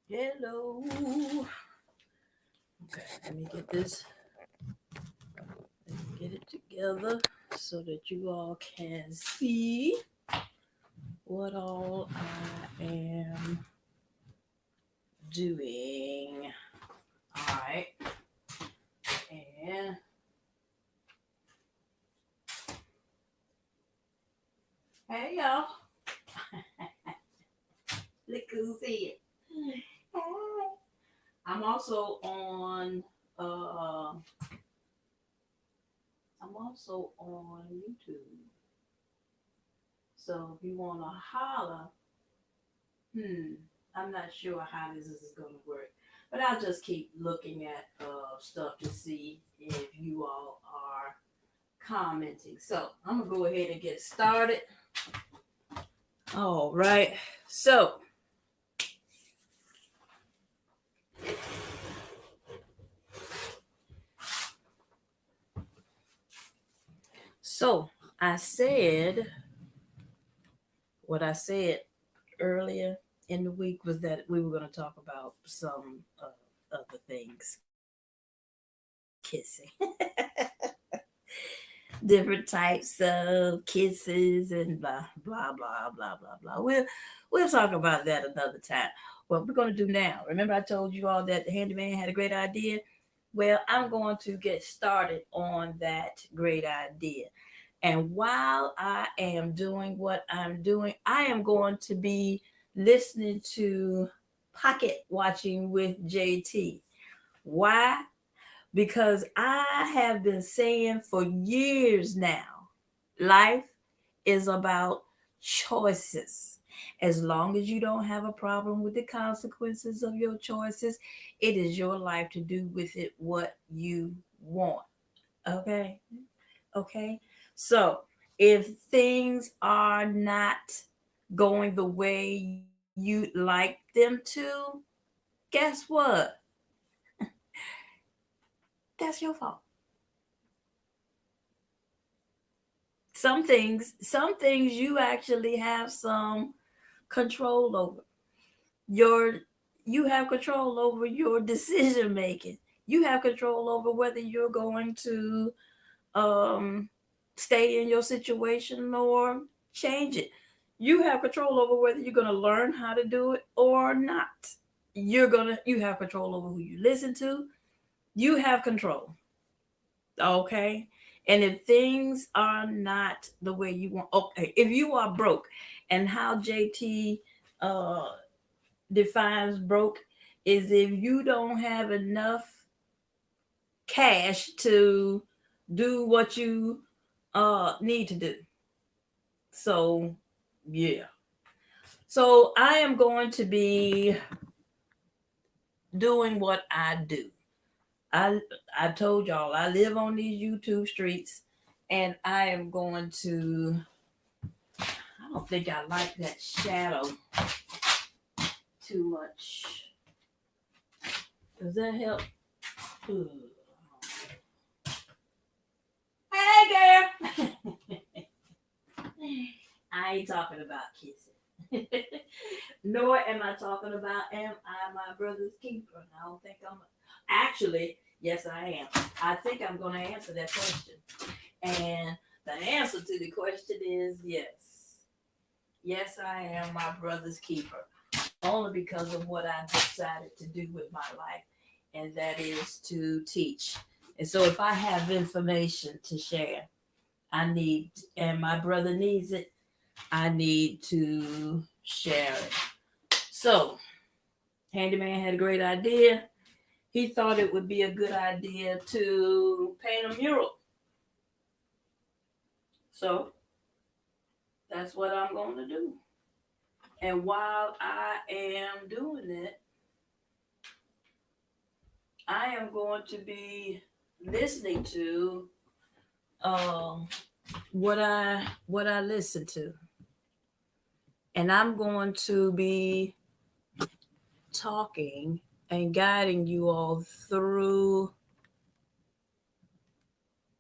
Hello. Okay, let me get this. Let me get it together so that you all can see what all I am doing. All right, and hey y'all, look who's here. Hi. I'm also on. Uh, I'm also on YouTube. So if you wanna holler, hmm, I'm not sure how this is gonna work, but I'll just keep looking at stuff to see if you all are commenting. So I'm gonna go ahead and get started. All right. So I said what I said earlier in the week was that we were going to talk about some other things, kissing, different types of kisses, and blah blah blah blah blah blah. We'll talk about that another time. What we're going to do now? Remember, I told you all that the handyman had a great idea. Well, I'm going to get started on that great idea. And while I am doing what I'm doing, I am going to be listening to Pocket Watching with JT. Why? Because I have been saying for years now, life is about choices. As long as you don't have a problem with the consequences of your choices, it is your life to do with it what you want. Okay? Okay. So if things are not going the way you'd like them to, guess what? That's your fault. Some things you actually have some control over. Your you have control over your decision making. You have control over whether you're going to um stay in your situation or change it. You have control over whether you're going to learn how to do it or not. You have control over who you listen to. You have control. Okay? And if things are not the way you want, okay, if you are broke, and how JT uh defines broke is if you don't have enough cash to do what you need to do. So, yeah. So, I am going to be doing what I do. I I told y'all I live on these YouTube streets, and I am going to. I don't think I like that shadow too much. Does that help? Ooh. Hey, girl. I ain't talking about kissing. Nor am I talking about am I my brother's keeper. I don't think I'm. Actually, yes, I am. I think I'm going to answer that question. And the answer to the question is yes. Yes, I am my brother's keeper. Only because of what I decided to do with my life, and that is to teach. And so if I have information to share, and my brother needs it, I need to share it. So, Handyman had a great idea. He thought it would be a good idea to paint a mural. So, that's what I'm going to do. And while I am doing it, I am going to be listening to um, what I listen to, and I'm going to be talking and guiding you all through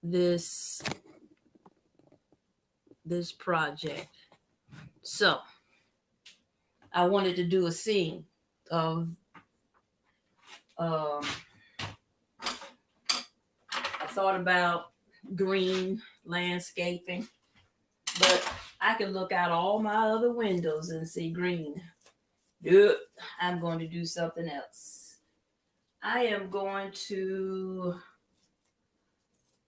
this this project. So I wanted to do a scene of Um, I thought about green landscaping, but I can look out all my other windows and see green. Nope, I'm going to do something else. I am going to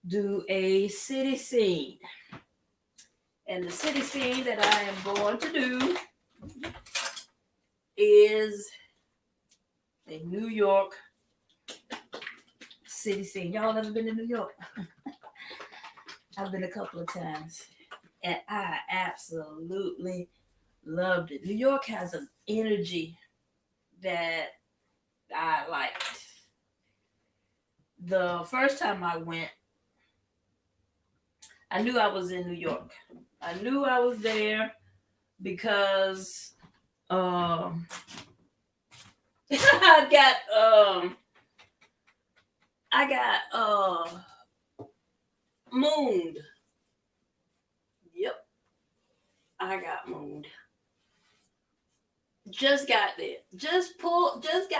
do a city scene. And the city scene that I am going to do is a New York city scene. Y'all ever been to New York? I've been a couple of times. And I absolutely loved it. New York has an energy that I liked. The first time I went, I knew I was in New York. I knew I was there because I got mooned. Yep, I got mooned. Just got there. Just pulled into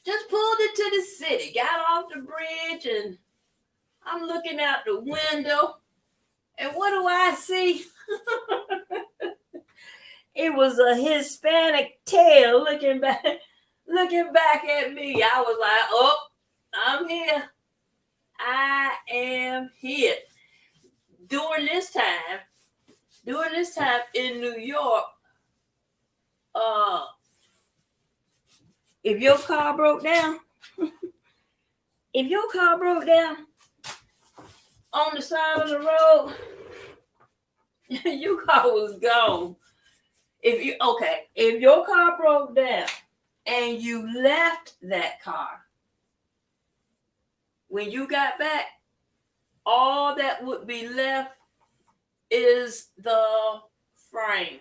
the city. Got off the bridge and I'm looking out the window. And what do I see? It was a Hispanic tail looking back at me. I was like, oh, I'm here. I am here. During this time in New York, if your car broke down on the side of the road, your car was gone. If your car broke down and you left that car, when you got back, all that would be left is the frame.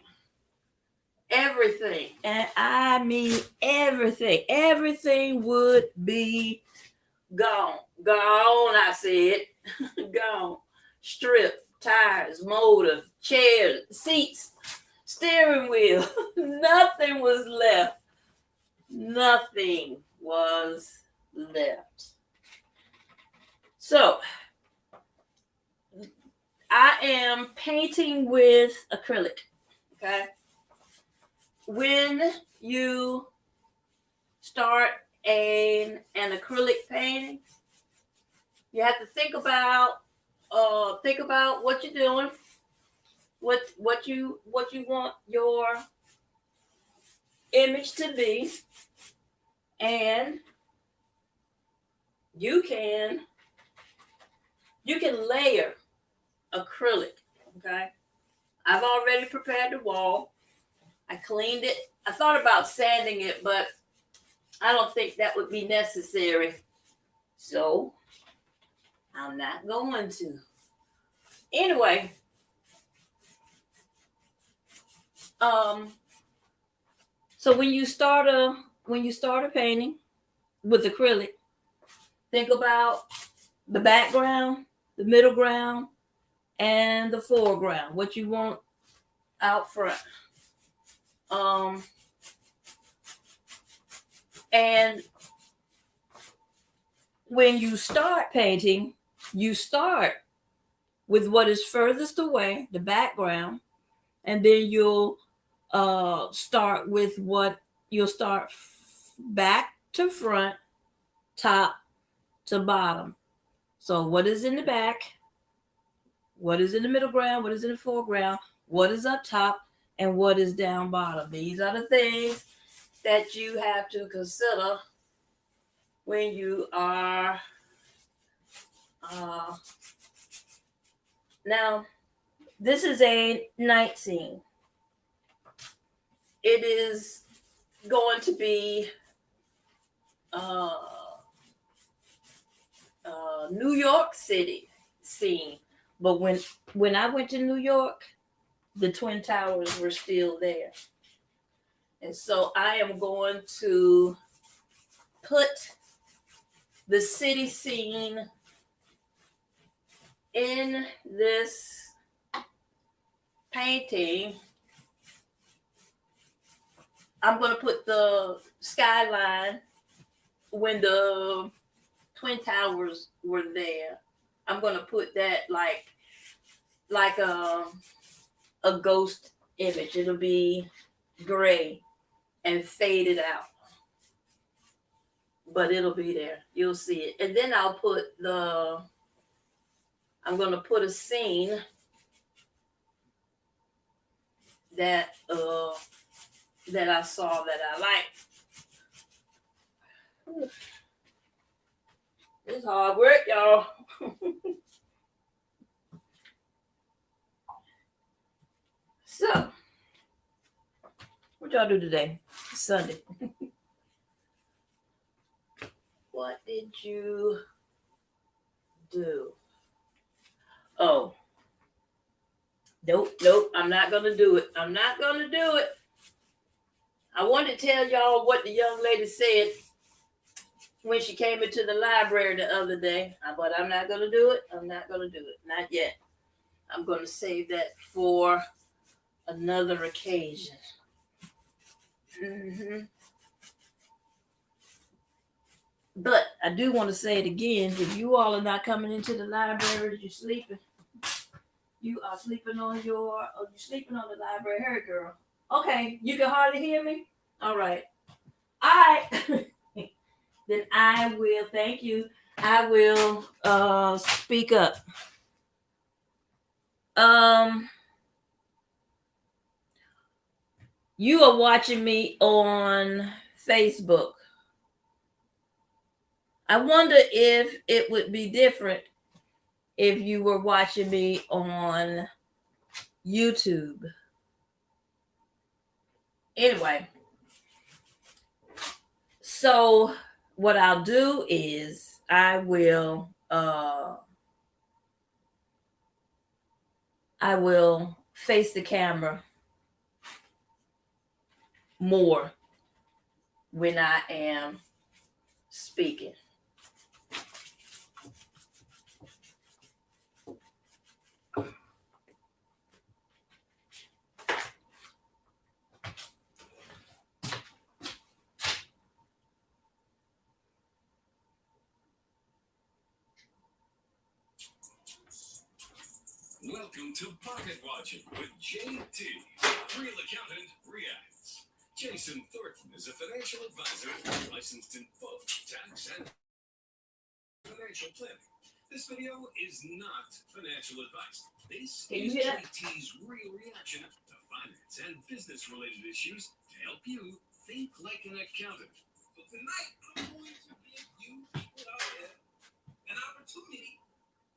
Everything. And I mean everything. Everything would be gone. Gone, I said. Gone. Strip, tires, motor, chairs, seats, steering wheel. Nothing was left. Nothing was left. So, I am painting with acrylic. Okay? When you start an acrylic painting, you have to think about what you're doing, what you want your image to be, and you can layer acrylic. Okay, I've already prepared the wall. I cleaned it. I thought about sanding it, but I don't think that would be necessary. So I'm not going to. Anyway, so when you start a painting with acrylic, think about the background, the middle ground, and the foreground. What you want out front. And when you start painting, you start with what is furthest away, the background, and then you'll start with you'll start back to front, top to bottom. So what is in the back? What is in the middle ground? What is in the foreground? What is up top? And what is down bottom? These are the things that you have to consider when you are now, this is a night scene. It is going to be New York City scene. But when I went to New York, the Twin Towers were still there. And so I am going to put the city scene in this painting. I'm going to put the skyline when the Twin Towers were there, I'm gonna put that like a ghost image. It'll be gray and faded out, but it'll be there. You'll see it. And then I'm gonna put a scene that that I saw that I like. It's hard work, y'all. So, what y'all do today? It's Sunday. What did you do? Oh. Nope. I'm not going to do it. I wanted to tell y'all what the young lady said when she came into the library the other day, but I'm not going to do it. Not yet. I'm going to save that for another occasion. But I do want to say it again. If you all are not coming into the library, you're sleeping. You are sleeping on the library. Hey, girl. Okay, you can hardly hear me? All right. Then I will, thank you. I will speak up. You are watching me on Facebook. I wonder if it would be different if you were watching me on YouTube. Anyway, so what I'll do is I will face the camera more when I am speaking. Welcome to Pocket Watching with JT, Real Accountant Reacts. Jason Thornton is a financial advisor licensed in both tax and financial planning. This video is not financial advice. This is JT's real reaction to finance and business-related issues to help you think like an accountant. So tonight, I'm going to give you people out there an opportunity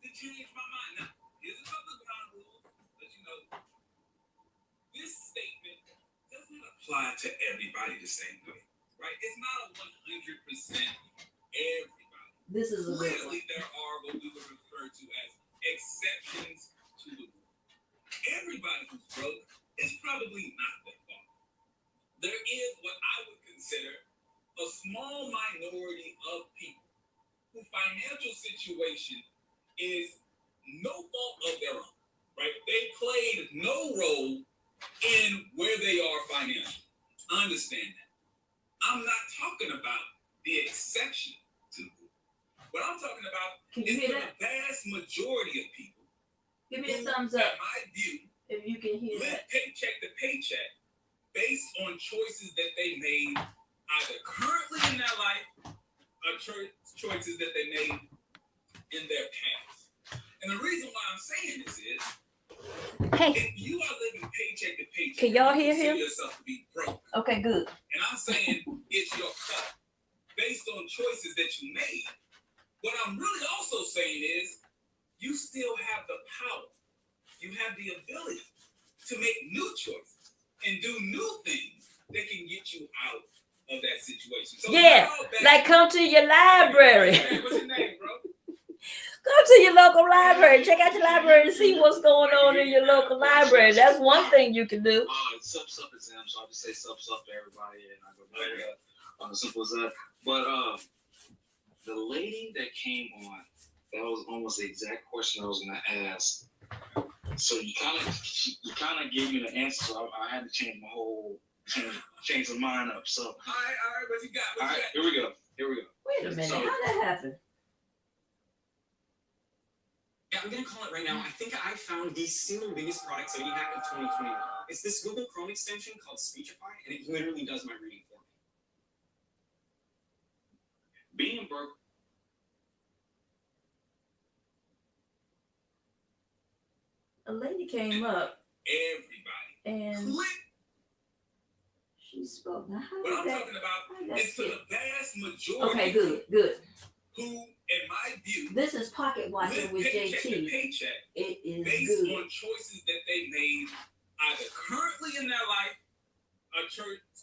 to change my mind. Now, here's a couple of ground rules, but you know, this statement does not apply to everybody the same way, right? It's not a 100% everybody. This is a Clearly, there are what we would refer to as exceptions to the rule. Everybody who's broke is probably not that far. There is what I would consider a small minority of people whose financial situation is no fault of their own, right? They played no role in where they are financially. I understand that. I'm not talking about the exception to the rule. What I'm talking about is the vast majority of people. Give me a thumbs up. In my view, if you can hear live that. Paycheck to paycheck based on choices that they made either currently in their life or choices that they made in their past. And the reason why I'm saying this is, if you are living paycheck to paycheck, can y'all hear him? Yourself to be broke. Okay, good. And I'm saying it's your fault based on choices that you made. What I'm really also saying is, you still have the power. You have the ability to make new choices and do new things that can get you out of that situation. So yeah, like come to your library. What's your name, bro? Come to your local library. Check out your library and see what's going on in your local library. That's one thing you can do. Sup exam, so I'll just say sup to everybody, and I go back that. Simple as that. But the lady that came on, that was almost the exact question I was gonna ask. So you kind of gave me the answer. So I had to change change my mind up. So all right, what you got? Here we go. We Wait a minute. How'd that happen? Yeah, I'm gonna call it right now. I think I found the single biggest productivity hack of 2021. It's this Google Chrome extension called Speechify, and it literally does my reading for me. Being broke. A lady came up Everybody. and Click. she spoke. Now, how What did I'm that? talking about How did is for that the vast majority Okay, good. who, in my view, This is pocket watching live with paycheck to JT. paycheck It is based good. on choices that they made either currently in their life or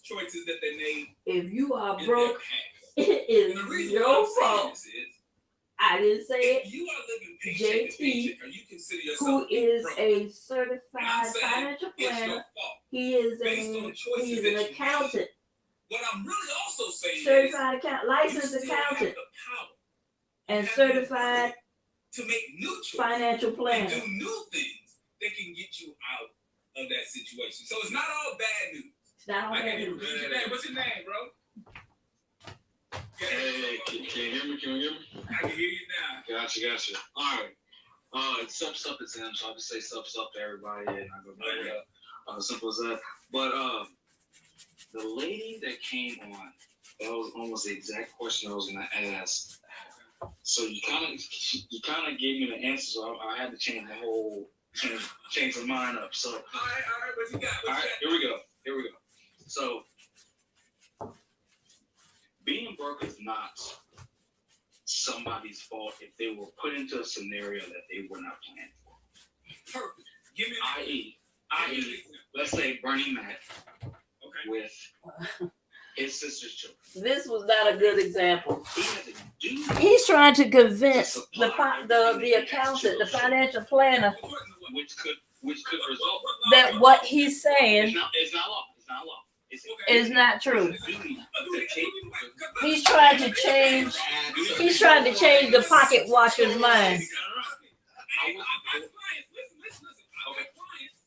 choices that they made If you are in broke, their past. it And the is reason your why I'm saying fault. this is, I didn't say it. if you are living paycheck to JT, paycheck, or you consider who yourself is broke, a and I'm certified saying financial it's your planner. fault. He is Based on choices he's that an you made. accountant, What I'm really also saying certified is, account, you licensed still have accountant, the power and have the certified ability to make new choices financial and planner. do new things that can get you out of that situation. So it's not all bad news. It's not all I bad can't even news. remember your name. What's your name, bro? Hey, can you hear me? Can you hear me? I can hear you now. Gotcha. All right. It's sup is him, so I'll just say sup to everybody, and I go back it up. Simple as that. But the lady that came on, that was almost the exact question I was gonna ask. So you kind of gave me the answer, so I had to change the whole change my mind up. So All right. What you got? all right, here we go. So being broke is not somebody's fault if they were put into a scenario that they were not planned for. Perfect. Give me an I.e., let's say Bernie Mac Okay. with his sister's children. This was not a good example. He had to do He's trying to convince the accountant, the financial planner, which could result. that what he's saying It's not law. It's is not true. duty to take. He's trying to change. He's trying to change the pocket watcher's mind. I got clients. Listen. I got clients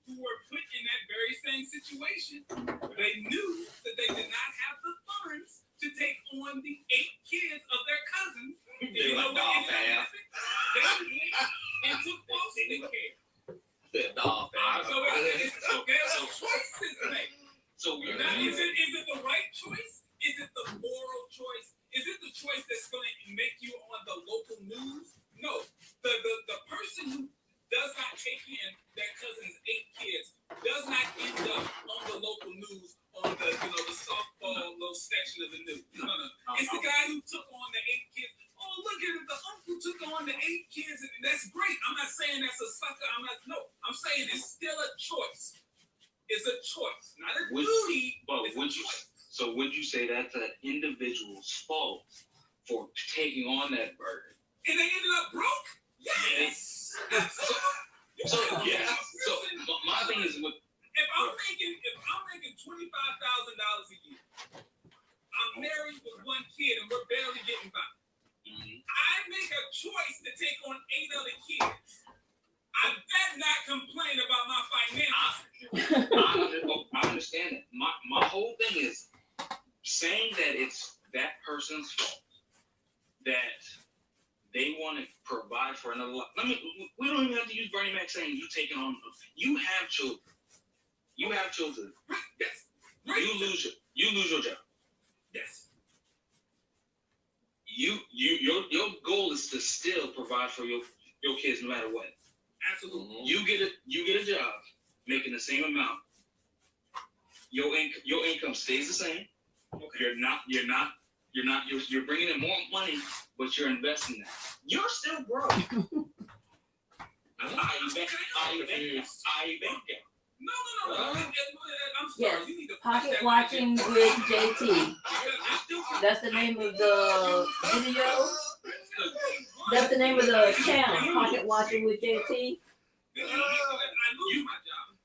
who were put in that very same situation. They knew that they did not have the funds to take on the 8 kids of their cousins. You know what ended up happening? They went and took foster care. So there's choices made. So Now, is it the right choice? Is it the moral choice? Is it the choice that's going to make you on the local news? No. The person who does not take in their cousin's 8 kids does not end up on the local news on the softball little section of the news. No. It's the guy who took on the 8 kids. Oh, look at it. The uncle took on the 8 kids. And that's great. I'm not saying that's a sucker. I'm saying it's still a choice. It's a choice, not a duty. So would you say that's an individual's fault for taking on that burden? And they ended up broke? Yes. So my thing is with if I'm making $25,000 a year, I'm married with 1 kid and we're barely getting by. I make a choice to take on 8 other kids. I better not complain about my finances. I understand it. My whole thing is saying that it's that person's fault that they want to provide for another life. We don't even have to use Bernie Mac saying you taking on. You have children. Yes. You lose your job. Yes. Your goal is to still provide for your kids no matter what. Absolutely. You get a job making the same amount. Your income stays the same. Okay. You're bringing in more money, but you're investing that. You're still broke. No. I'm sorry. Yes. You need to Pocket watching with JT. That's the name of the video. That's the name of the channel. Pocket watching with JT. I lose my job.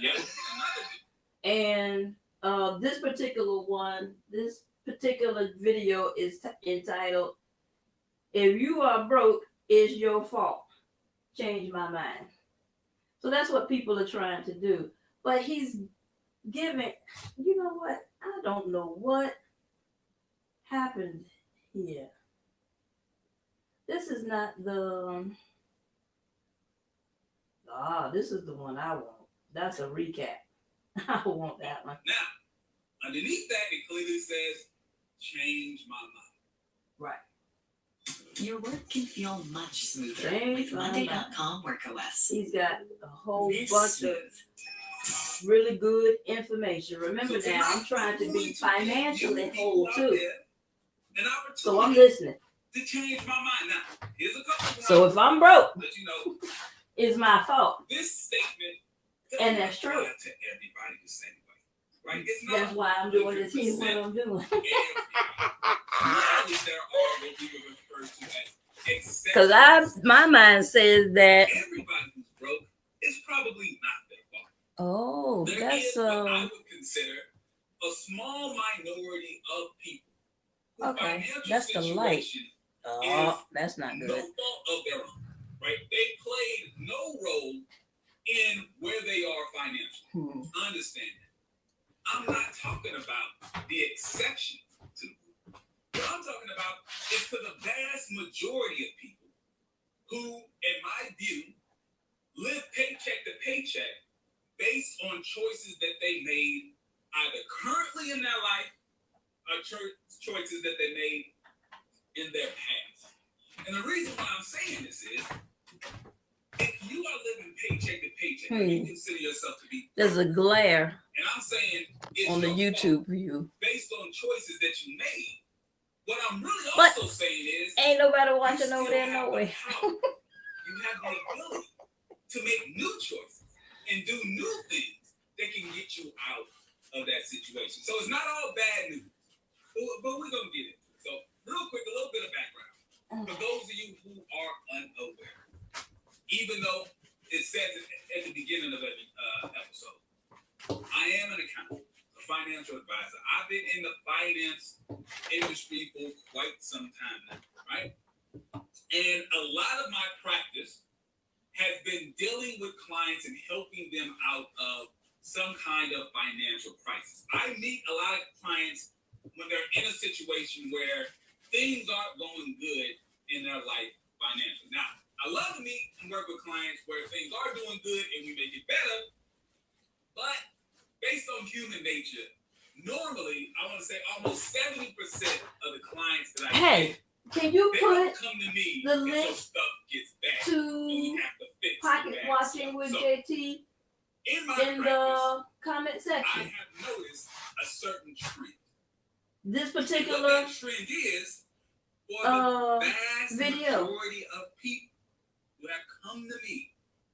Yes. And this particular video is entitled, "If You Are Broke, It's Your Fault. Change My Mind." So that's what people are trying to do. But he's giving, you know what? I don't know what happened Yeah. This is not the. This is the one I want. That's a recap. I want that one. Now, underneath that, it clearly says, change my mind. Right. Your work can feel much smoother Change with my Monday.com Work OS. He's got a whole This bunch smooth. of really good information. Remember So now, I'm trying to be financially whole too. An opportunity So I'm listening. to change my mind. Now, here's a couple. So if I'm broke, let you know, it's my fault. this statement And that's true. apply to everybody the same way, right? It's not That's why I'm doing this here, what 100% I'm doing. everybody. Clearly, there are what we would refer to as Because exceptions. my mind says that. Everybody who's broke is probably not their fault. Oh, There that's is what I would consider a small minority of people whose okay. financial That's the light. situation That's not no good. fault of their own, right? They played no role in where they are financially. Understand that. I'm not talking about the exception to the rule. What I'm talking about is to the vast majority of people who, in my view, live paycheck to paycheck based on choices that they made either currently in their life or choices that they made in their past. And the reason why I'm saying this is, if you are living paycheck to paycheck, and you consider yourself to be, There's a glare and I'm saying it's on the your YouTube fault view. based on choices that you made. What I'm really But also saying is, ain't nobody you watching still over there have no the way. power. You have the ability to make new choices and do new things that can get you out of that situation. So it's not all bad news, but we're gonna get into it. So real quick, a little bit of background for those of you who are unaware. Even though it says at the beginning of every episode, I am an accountant, a financial advisor. I've been in the finance industry for quite some time now, right? And a lot of my practice has been dealing with clients and helping them out of some kind of financial crisis. I meet a lot of clients when they're in a situation where things aren't going good in their life financially. Now, I love to meet and work with clients where things are doing good and we make it better, but based on human nature, normally, I want to say almost 70% of the clients that I get, can you they don't put come to me the if your link stuff gets bad and to we have to fix the Pocket bad Watching stuff. with So, JT in my in practice, the comment I section? have noticed a certain trend. This And what particular that trend is, for the vast video. majority of people who have come to me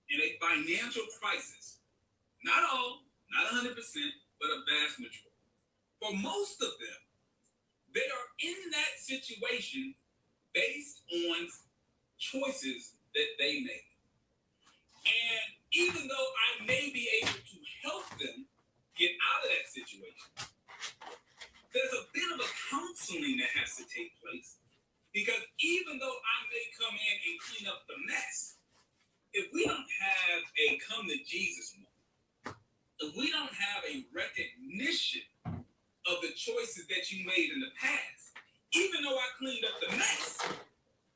in a financial crisis, not all, not 100%, but a vast majority. For most of them, they are in that situation based on choices that they made. And even though I may be able to help them get out of that situation, there's a bit of a counseling that has to take place. Because even though I may come in and clean up the mess, if we don't have a come to Jesus moment, if we don't have a recognition of the choices that you made in the past, even though I cleaned up the mess,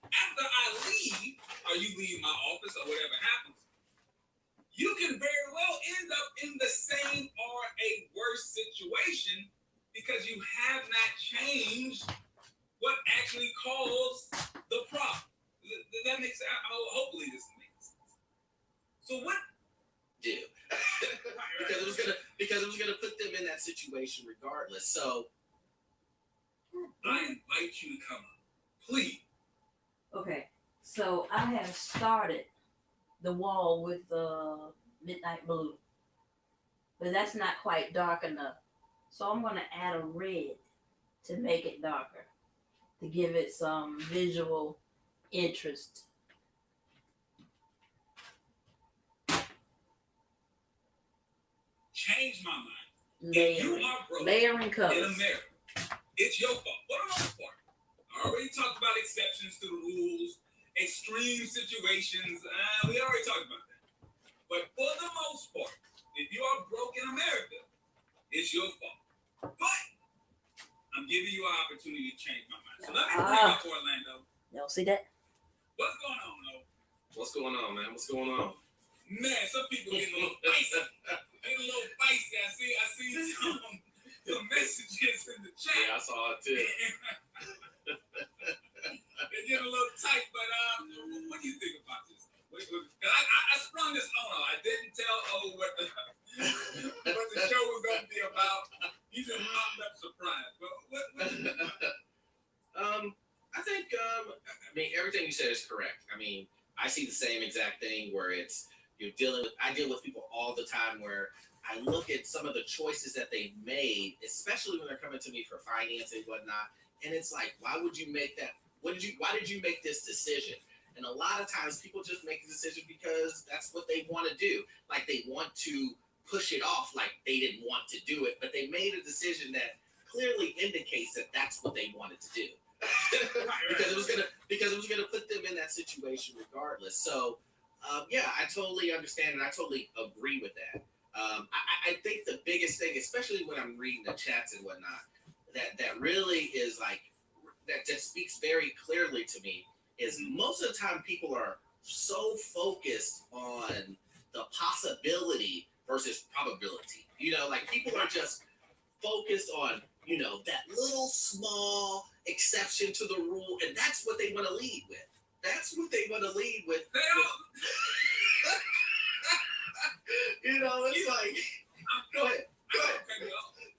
after I leave, or you leave my office or whatever happens, you can very well end up in the same or a worse situation because you have not changed what actually caused the problem. Does that make sense? Hopefully this makes sense. So what do? because it was gonna put them in that situation regardless. So I invite you to come up, please. Okay, so I have started the wall with the midnight blue, but that's not quite dark enough. So I'm gonna add a red to make it darker, to give it some visual interest. Change my mind. If you are broke Layering in colors. America, it's your fault. For the most part, I already talked about exceptions to the rules, extreme situations. We already talked about that. But for the most part, if you are broke in America, it's your fault. But I'm giving you an opportunity to change my mind. So let me bring up Orlando. Y'all see that? What's going on, though? What's going on, man? What's going on? Man, some people getting a little feisty. I see some messages in the chat. Yeah, I saw it too. They're getting a little tight, but what do you think about this? I sprung this on her. I didn't tell what the show was going to be about. He just popped up surprised. But what do you think about that? I think, I mean, everything you said is correct. I mean, I see the same exact thing where I deal with people all the time where I look at some of the choices that they made, especially when they're coming to me for finance and whatnot. And it's like, why would you make that? Why did you make this decision? And a lot of times people just make a decision because that's what they want to do. Like they want to push it off like they didn't want to do it, but they made a decision that clearly indicates that that's what they wanted to do. because it was gonna put them in that situation regardless. So yeah, I totally understand and I totally agree with that. I think the biggest thing, especially when I'm reading the chats and whatnot, that really is like that just speaks very clearly to me is most of the time people are so focused on the possibility versus probability. You know, like people are just focused on, you know, that little small exception to the rule, and that's what they want to lead with. That's what they want to lead with. You know, it's like, go ahead.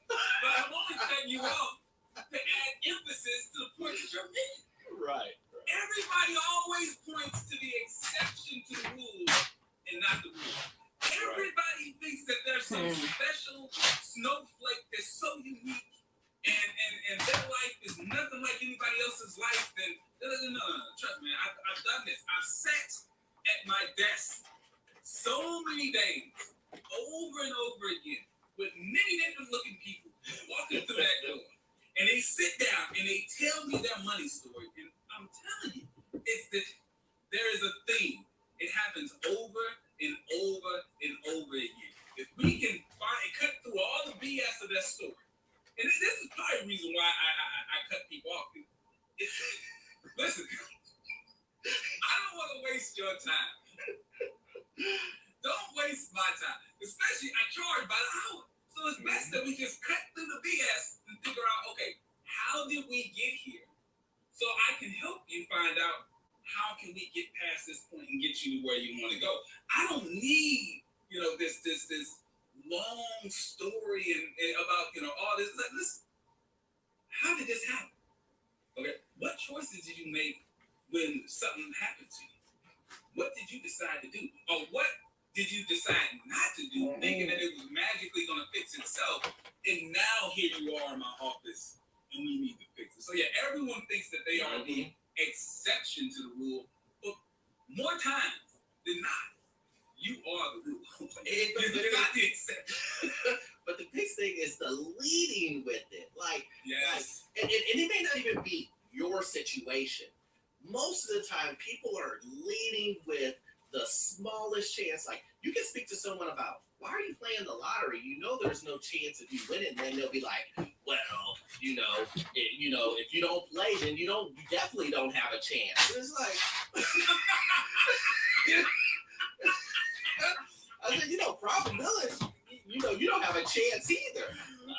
But I'm only cutting you off to add emphasis to the point that you're making. Right. Everybody always points to the exception to the rule and not the rule. Everybody thinks that there's some special snowflake that's so unique and their life is nothing like anybody else's life. Then no. Trust me, I've done this. I've sat at my desk so many days over and over again with many different looking people walking through that door. And they sit down and they tell me their money story. And I'm telling you, it's that there is a theme. It happens over and over and over again. If we can cut through all the BS of that story, and this is probably the reason why I cut people off. Listen, I don't want to waste your time. Don't waste my time. Especially, I charge by the hour. So it's best that we just cut through the BS and figure out, okay, how did we get here? So I can help you find out how can we get past this point and get you to where you want to go. I don't need, this long story and about, all this. Like, listen, how did this happen? Okay, what choices did you make when something happened to you? What did you decide to do? Or what did you decide not to do, thinking that it was magically going to fix itself? And now here you are in my office, and we need to fix it. So yeah, everyone thinks that they are the exception to the rule, but more times than not, you are the rule. You're not the exception. But the big thing is the leading with it. Like, yes. And it may not even be your situation. Most of the time, people are leading with the smallest chance. Like, you can speak to someone about, why are you playing the lottery? You know there's no chance of you winning. And then they'll be like, well, if you don't play, then you definitely don't have a chance. It's like, I said, probability. You don't have a chance either. No.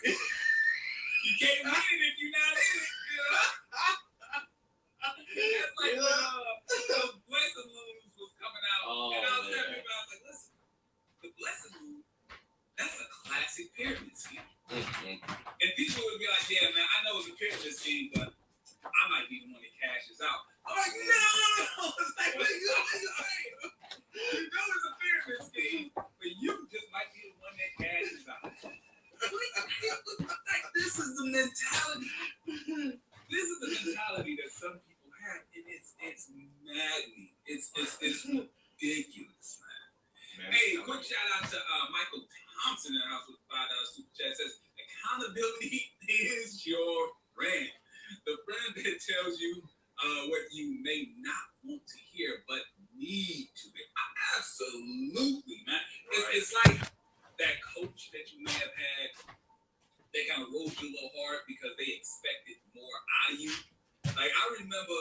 You can't win it if you're not in it. That's like the blessing moves was coming out. And I was telling people, I was like, listen, the blessing move, that's a classic pyramid scheme. Mm-hmm. And people would be like, yeah, man, I know it's a pyramid scheme, but I might be the one that cashes out. I'm like, no. It's like, what are you saying? You know it's a pyramid scheme, but you just might be the one that cashes out. Like, this is the mentality. This is the mentality that some people have, and it's maddening. It's ridiculous, man. Hey, quick shout out to Michael Thompson in the house with $5 super chat. Says accountability is your friend. The friend that tells you what you may not want to hear but need to hear. Absolutely, man. It's like that coach that you may have had they kind of rolled you a little hard because they expected more out of you. Like I remember,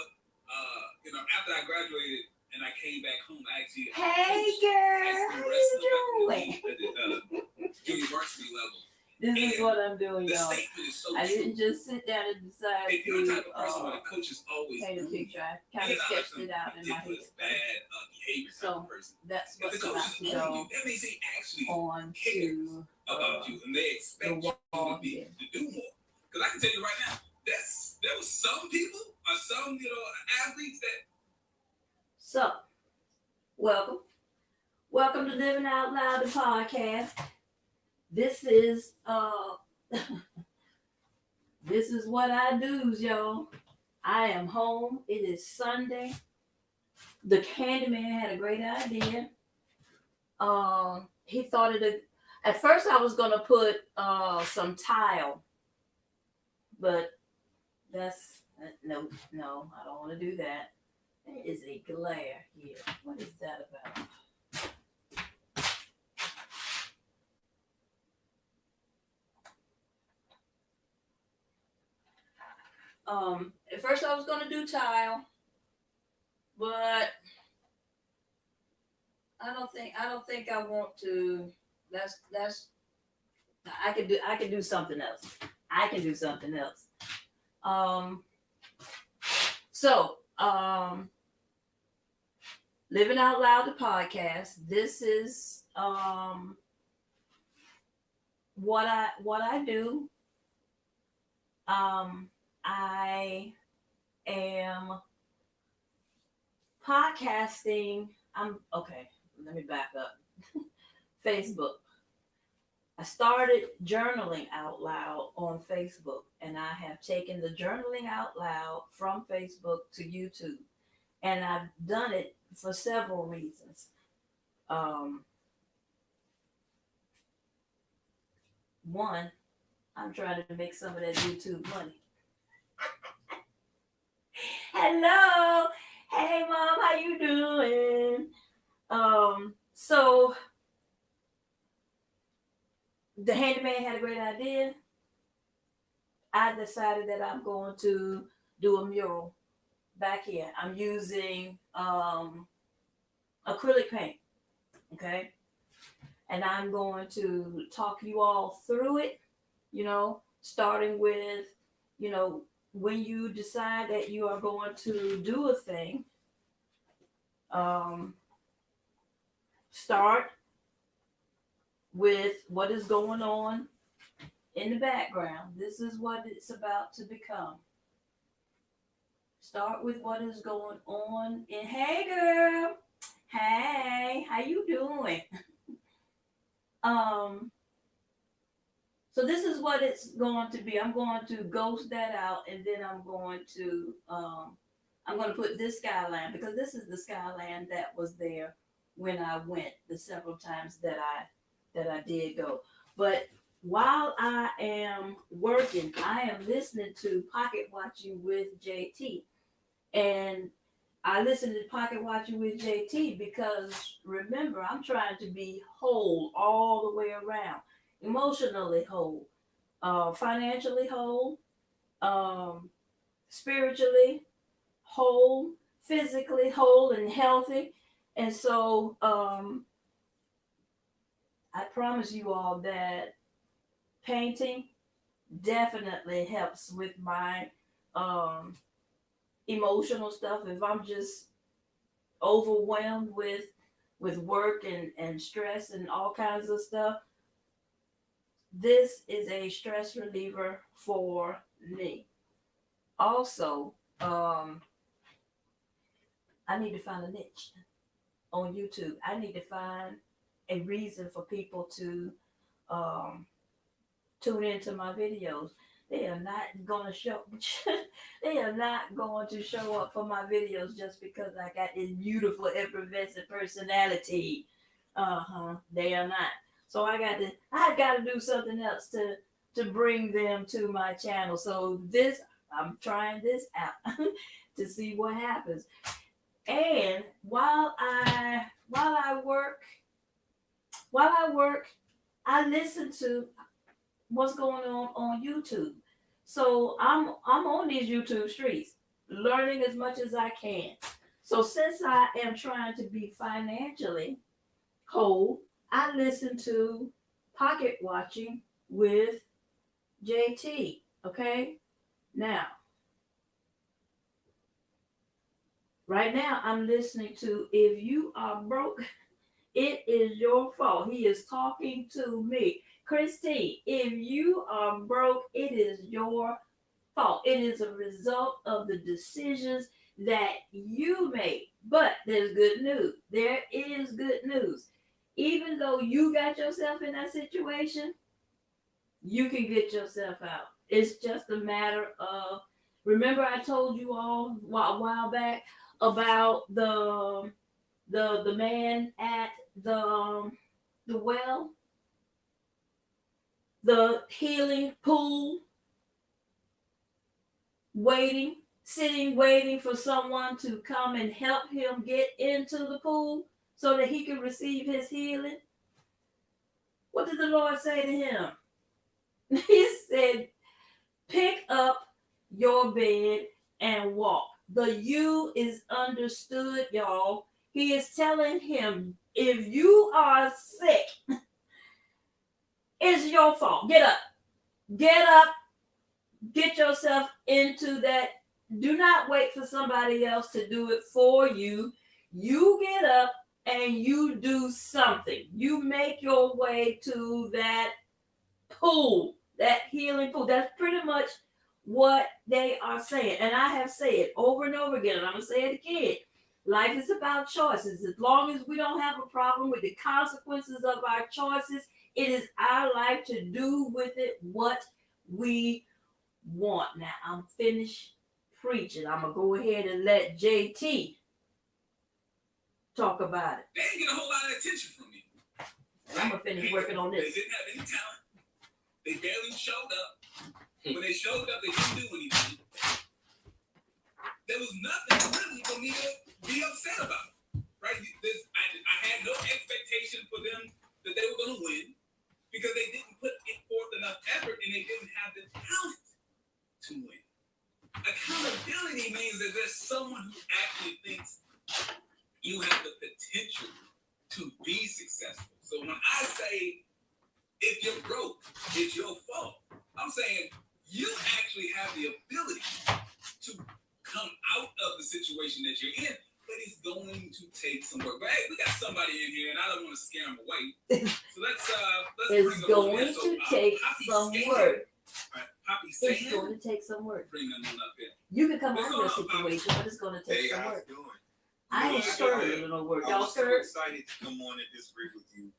after I graduated and I came back home, I actually Hey girl, how you doing? at the university level. This is what I'm doing, The y'all. statement is so I true. didn't just sit down and decide If you're the to type of person where the coach is always paint a bullying picture. I you, kind you're of not like sketched some it out in my head. ridiculous bad behavior type of person. That's If the what's coach about is to bullying go you, that means he actually on cares to about you, and they expect you wall to here. do more. Because I can tell you right now, there was some people or some athletes that. So, welcome to Living Out Loud, the podcast. This is this is what I do, y'all. I am home. It is Sunday. The Candyman had a great idea. He thought at first I was gonna put some tile, but that's no, I don't want to do that. There is a glare here. What is that about? At first I was gonna do tile, but I don't think I want to. That's I can do something else. Living Out Loud, the podcast. This is what I do. I am podcasting. Let me back up. Facebook. I started journaling out loud on Facebook, and I have taken the journaling out loud from Facebook to YouTube. And I've done it for several reasons. One, I'm trying to make some of that YouTube money. Hello. Hey mom, how you doing? So the handyman had a great idea. I decided that I'm going to do a mural back here. I'm using acrylic paint, okay? And I'm going to talk you all through it, starting with, when you decide that you are going to do a thing, start with what is going on in the background. This is what it's about to become. Start with what is going on. And hey, girl. Hey, how you doing? So this is what it's going to be. I'm going to ghost that out, and then I'm going to put this skyline, because this is the skyline that was there when I went the several times that I did go. But while I am working, I am listening to Pocket Watching with JT. And I listen to Pocket Watching with JT because, remember, I'm trying to be whole all the way around. Emotionally whole, financially whole, spiritually whole, physically whole and healthy. And so I promise you all that painting definitely helps with my emotional stuff. If I'm just overwhelmed with work and stress and all kinds of stuff, this is a stress reliever for me. Also, I need to find a niche on YouTube. I need to find a reason for people to tune into my videos. They are not going to show. They are not going to show up for my videos just because I got this beautiful, effervescent personality. They are not. So I've got to do something else to bring them to my channel. So I'm trying this out to see what happens. And while I work, I listen to what's going on YouTube. So I'm on these YouTube streets, learning as much as I can. So since I am trying to be financially whole, I listen to Pocket Watching with JT. Okay, now right now I'm listening to If You Are Broke, It Is Your Fault. He is talking to me. Christine, if you are broke, it is your fault. It is a result of the decisions that you made. But there's good news. There is good news. Even though you got yourself in that situation, you can get yourself out. It's just a matter of, remember I told you all a while back about the man at the well, the healing pool, waiting for someone to come and help him get into the pool so that he can receive his healing. What did the Lord say to him? He said, pick up your bed and walk. The you is understood, y'all. He is telling him, if you are sick, it's your fault. Get up. Get up. Get yourself into that. Do not wait for somebody else to do it for you. You get up and you do something. You make your way to that pool, that healing pool. That's pretty much what they are saying. And I have said it over and over again, and I'm going to say it again. Life is about choices. As long as we don't have a problem with the consequences of our choices, it is our life to do with it what we want. Now, I'm finished preaching. I'm going to go ahead and let JT talk about it. They didn't get a whole lot of attention from me. I'm going to finish working on They this. didn't have any talent. They barely showed up. When they showed up, they didn't do anything. There was nothing really for me to be upset about. Right? I had no expectation for them that they were going to win because they didn't put forth enough effort and they didn't have the talent to win. Accountability means that there's someone who actually thinks you have the potential to be successful. So when I say, if you're broke, it's your fault, I'm saying you actually have the ability to come out of the situation that you're in, but it's going to take some work. But hey, we got somebody in here, and I don't want to scare them away. So let's It's bring them on going in. So, to take Poppy some Stan. work. Right, Poppy It's Stan. going to take some work. Bring them on up here. You can come What's out of the going on, situation, but it's going to take Hey, some how's work. it going? I ain't Yeah, stirred a little work. I Y'all was so stirred? excited to come on and disagree with you,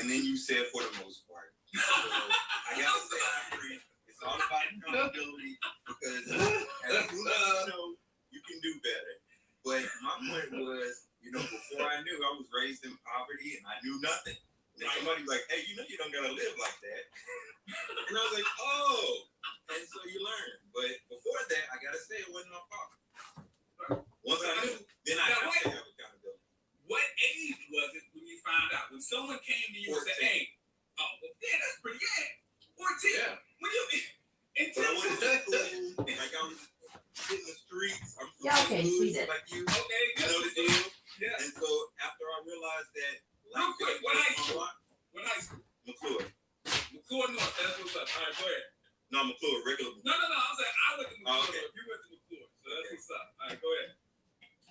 and then you said for the most part. So, I gotta say, my friend, it's all about accountability because as soon as you know, you can do better. But my point was, before I knew, I was raised in poverty and I knew nothing. And somebody was like, hey, you don't gotta live like that. And I was like, oh. And so you learn. But before that, I gotta say it wasn't my fault. Once I knew, then I have to have accountability. What age was it when you found out? When someone came to you 14. and said, hey, oh, well, yeah, that's pretty good. 14. Yeah. When you But I wasn't that cool. Like I was in the streets. I'm from Y'all St. can't see Louis, that. like you. okay, You know the deal. yeah. And so after I realized that, Real quick, what high school? lot, What high school? McClure. McClure North. That's what's up. All right, go ahead. No, McClure, regular. No. I'm saying I went to McClure. Oh, okay. You went to McClure. So that's what's up. All right, go ahead.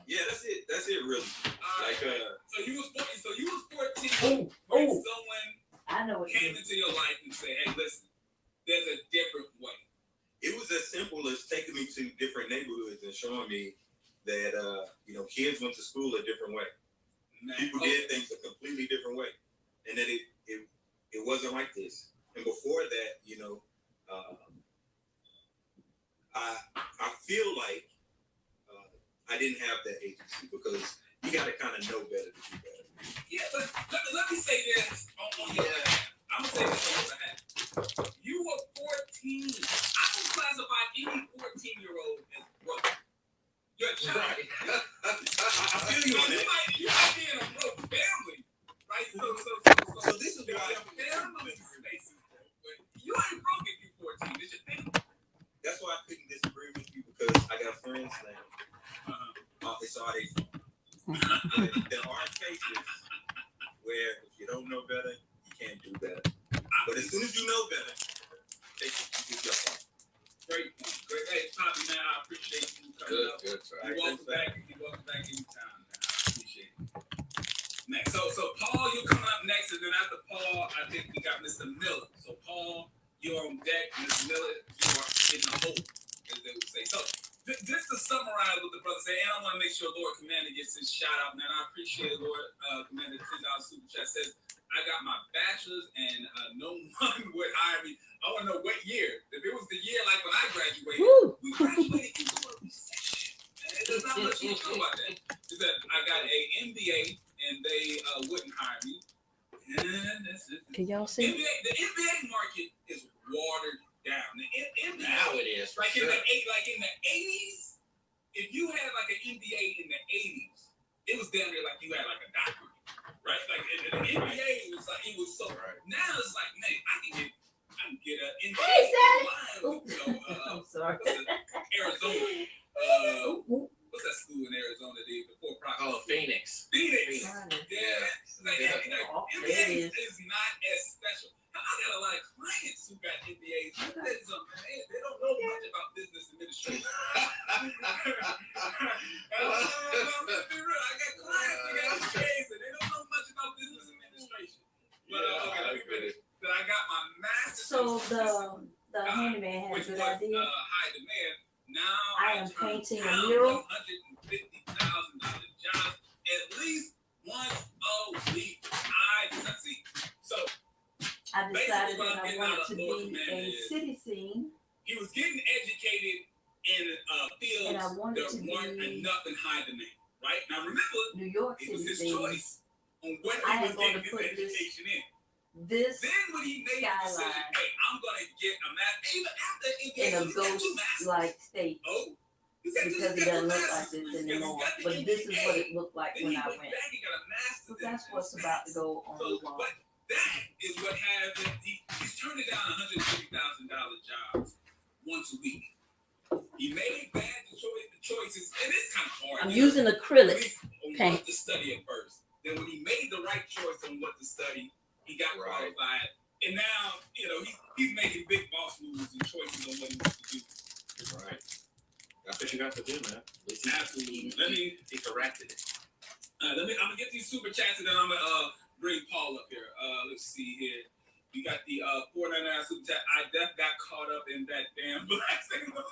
Yeah, that's it. That's it, really. All right. Like So you was 14. So you was 14 Oh, when oh, someone I know what came you into your life and said, hey, listen, there's a different way. it was as simple as taking me to different neighborhoods and showing me that kids went to school a different way. Man, People did things a completely different way, and that it wasn't like this. And before that, I feel like I didn't have that agency because you got to kind of know better to do better. Yeah, but let me say this on your behalf. I'm going to say this on your behalf. You were 14. I don't classify any 14-year-old as broke. You're a child. Right. I feel you on You that. might be in a broke family, right? So So this is why family spaces, but you ain't got friends now. It's all they fault. There are cases where if you don't know better, you can't do better. But as soon as you know better, take it your fault. Great point. Great. Hey, Poppy, man, I appreciate you coming up. Good. You're welcome back. You're welcome back anytime, man. I appreciate it. Next, so Paul, you're coming up next, and then after Paul, I think we got Mr. Miller. So Paul, you're on deck. Mr. Miller, you are in the hole, as they would say. So just to summarize what the brother said, and I want to make sure Lord Commander gets his shout out, man. I appreciate it, Lord Commander. $10 super chat says, I got my bachelor's and no one would hire me. I want to know what year. If it was the year like when I graduated, we graduated into a recession. And there's not much you know about that. Is that I got an MBA and they wouldn't hire me. And that's it. Can y'all see? The NBA market is watered down. The NBA, Now it is. like in the 80s, if you had like an MBA in the 80s, it was damn near like you had like a doctorate. Right, like in the NBA, it was so. Right. Now it's like, man, I can get an NBA. Hey, Sally. I'm sorry. Arizona. What's that school in Arizona? The for-profit. Oh, Phoenix. Phoenix. Yeah. NBA is not as special. I got a lot of clients who got MBAs. They don't know much about business administration. I'm gonna be real. I got clients who got MBAs and they don't know much about business administration. But I got my master's. So the handyman has which a good was idea. high demand. Now I am painting a mural. $150,000 jobs at least once a week. So I decided that I wanted to be a city scene. he was getting educated in fields And I wanted that to weren't be enough in high demand. Right now, remember, New York it was City his scene. choice on what I he am was going getting to put his education in. this Then when he made the decision, skyline hey, I'm gonna get a master. Even after in he a got 2 masters. ghost-like state Oh, he's got because it doesn't look like this anymore. But this is what it looked like when I went. Back, he got a master's. So that's what's about to go on the wall. But that is what happened. He's turning down $150,000 jobs once a week. He made bad choices, and it's kind of hard. I'm using acrylic on paint. what to study at first. Then when he made the right choice on what to study, he got qualified. And now, he's making big boss moves and choices on what he wants to do. Right. That's what you got to do, man. Absolutely. He corrected it. I'm gonna get these super chats and then I'm gonna bring Paul up here. Let's see here. We got the $4.99 super chat. I just got caught up in that damn black signal.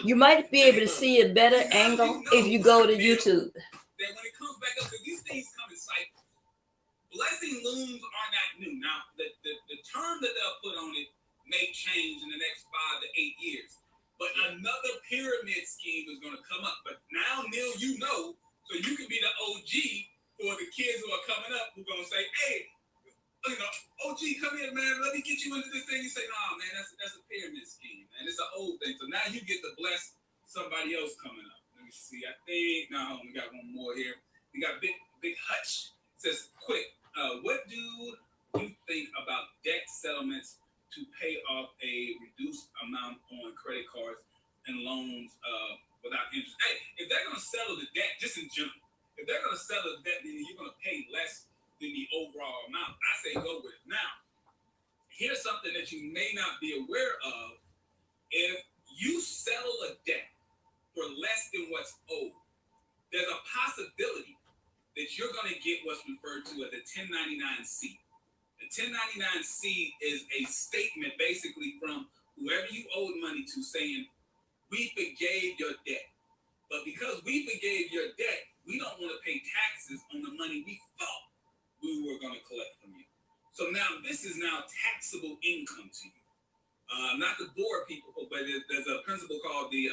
You might be able to see a better angle if you go to YouTube. Then when it comes back up, because these things come in cycles. Blessing looms are not new. Now, the term that they'll put on it may change in the next 5 to 8 years. But another pyramid scheme is going to come up. But now, Neil, you know, so you can be the OG for the kids who are coming up who are going to say, hey, OG, come here, man. Let me get you into this thing. You say, nah, man, that's a pyramid scheme, man. It's an old thing. So now you get to bless somebody else coming up. Let me see. I think, no, we got one more here. We got Big Hutch. It says, quick, what do you think about debt settlements to pay off a reduced amount on credit cards and loans without interest? Hey, if they're going to settle the debt, just in general, if they're going to settle the debt, then you're going to pay less than the overall amount. I say go with it. Now, here's something that you may not be aware of. If you settle a debt for less than what's owed, there's a possibility that you're going to get what's referred to as a 1099-C. The 1099-C is a statement basically from whoever you owed money to saying, we forgave your debt. But because we forgave your debt, we don't want to pay taxes on the money we thought we were going to collect from you. So now this is now taxable income to you. Not to bore people, but there's a principle called the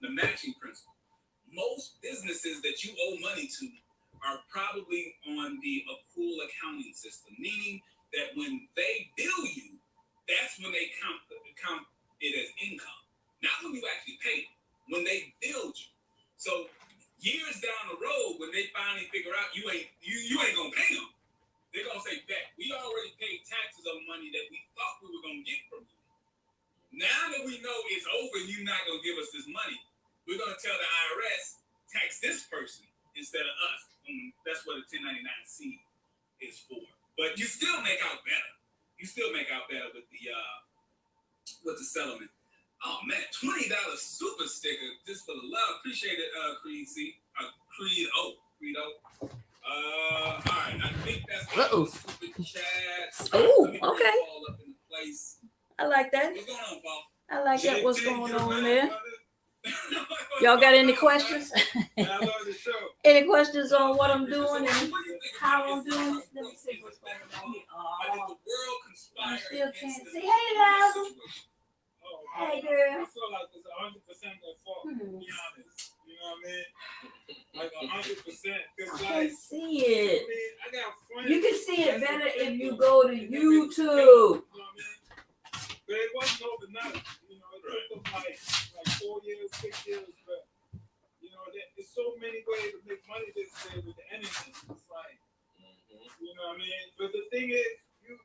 matching principle. Most businesses that you owe money to are probably on the accrual accounting system, meaning that when they bill you, that's when they count it as income. Not when you actually pay it, when they billed you. So years down the road, when they finally figure out you ain't gonna pay them, they're gonna say, "Bet we already paid taxes on money that we thought we were gonna get from you. Now that we know it's over, and you're not gonna give us this money, we're gonna tell the IRS tax this person instead of us. That's what a 1099-C is for. But you still make out better. You still make out better with the settlement. Oh man, $20 super sticker just for the love. Appreciate it, Creed C. Credo. All right, I think that's all the super chats. Oh, Let me okay. All up in place. I like that. What's going on, Paul? I like that. What's going on there? Y'all Y'all got any questions? I love the show. Any questions on what I'm doing and What do you think how about I'm this? doing? Let me see what's going on here. I think Oh, the world conspired I still against can't the- see. Hey, Liza. Oh, Hey, I girl. feel like it's 100% their fault. To be honest, you know what I mean? Like 100%. Cause I like, can't see it. I mean, I got friends. You can see it that's better if you addicted, go to and they make YouTube. mistakes, you know what I mean? But it wasn't overnight. You know, it took them like 4 years, 6 years. But you know, there's so many ways to make money this day with the internet. It's like, you know what I mean? But the thing is, you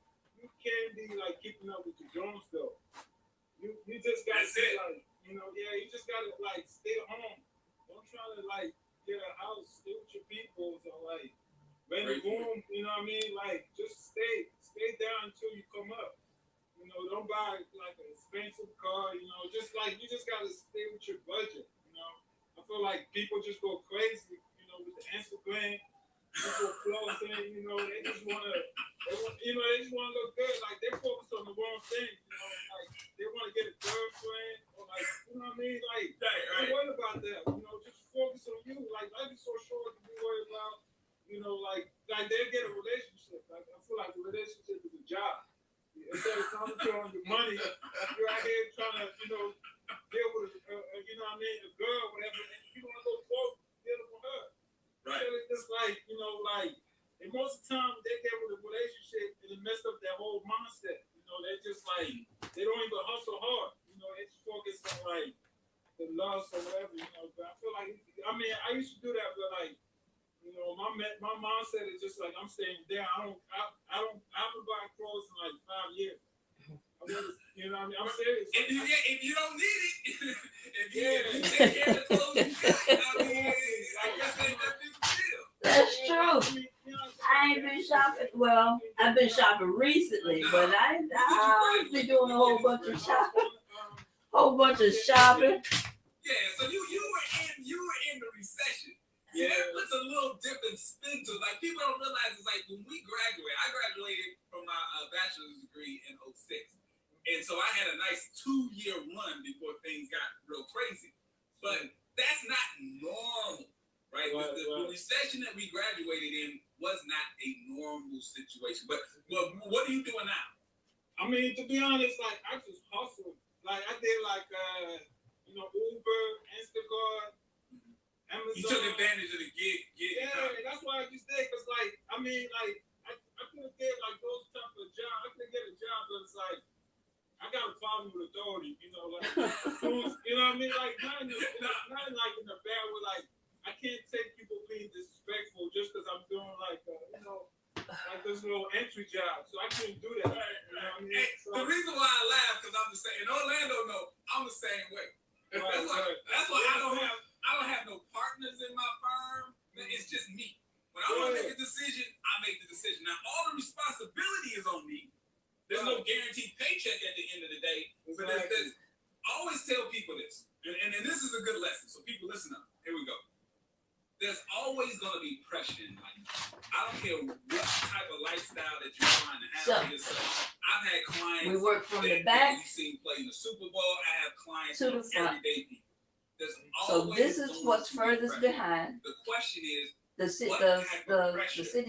can be like keeping up with the Jones though. You just gotta say like, you know, you just gotta like stay home. Don't try to like get a house, stay with your people, or like rent a room. You know what I mean? Like just stay down until you come up. You know, don't buy like an expensive car. You know, just like you just gotta stay with your budget. You know, I feel like people just go crazy. You know, with the Instagram, people flossing. You know, they just wanna look good. Like they focus on the wrong thing. You know, like they wanna get a girlfriend or like, you know what I mean? Like, don't worry about that. You know, just focus on you. Like life is so short to be worried about. You know, like they get a relationship. Like I feel like a relationship is a job. Instead of concentrating on your money, you're out here trying to, you know, deal with, you know what I mean, a girl, whatever, and you want to go broke dealing with her. Right. So it's just like, you know, like, and most of the time they get with a relationship and it messed up their whole mindset. You know, they just like, they don't even hustle hard. You know, they just focus on like the lust or whatever, you know. But I feel like, I mean, I used to do that, but like, you know, my mindset is just like I'm staying down. I haven't bought clothes in like 5 years. You know what I mean? I'm serious. If you don't need it, if you take care of the clothes, I mean, I guess ain't that big a deal. That's true. I ain't been shopping. Well, I've been shopping recently, but I've been doing a whole bunch of shopping. Yeah, so you were in the recession. Yeah, that puts a little different spin to it. Like people don't realize it's like when we graduated, I graduated from my bachelor's degree in 06. And so I had a nice 2-year run before things got real crazy. But that's not normal, right? The recession that we graduated in was not a normal situation. But what are you doing now? I mean, to be honest, like I just hustled. Like I did like you know, Uber, Instacart, Amazon. You took advantage of the gig. Yeah, that's why I just did. Cause like, I mean, like I couldn't get like those type of jobs. I couldn't get a job, but it's like I got a problem with authority. You know, like you know what I mean? Like not like in a bad way. Like I can't take people being disrespectful just because I'm doing like you know, like this little entry job. So I couldn't do that. You know what I mean? So, the reason why I laugh because I'm the same. In Orlando, no, I'm the same way. That's why I don't have no partners in my firm. It's just me. When I want to make a decision, I make the decision. Now all the responsibility is on me. There's no guaranteed paycheck at the end of the day. But I always tell people this, and this is a good lesson. So people listen up. Here we go. There's always going to be pressure in life. I don't care what type of lifestyle that you're trying to have for yourself. I've had clients. We work from the back. You seen play in the Super Bowl. I have clients to the front. everyday people. So this is what's furthest behind. The question is, the city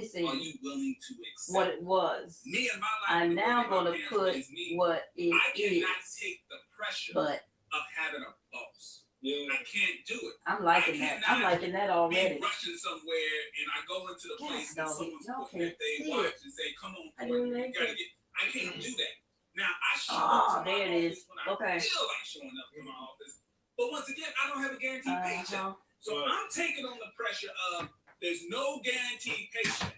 scene. are you willing to accept? What it was. Me and my life. I'm now going to put what it I cannot is. take the pressure But of having a boss. yeah. I can't do it. I'm liking that. I'm liking that already. Be rushing somewhere and I go into the place and someone's putting can't they see watch it. and say, "Come on, I boy, didn't you like gotta it. get." I can't do that. Now I show Oh, up to my there it office is. when I Okay. feel like showing up to my office. But once again, I don't have a guaranteed paycheck. So I'm taking on the pressure of there's no guaranteed paycheck.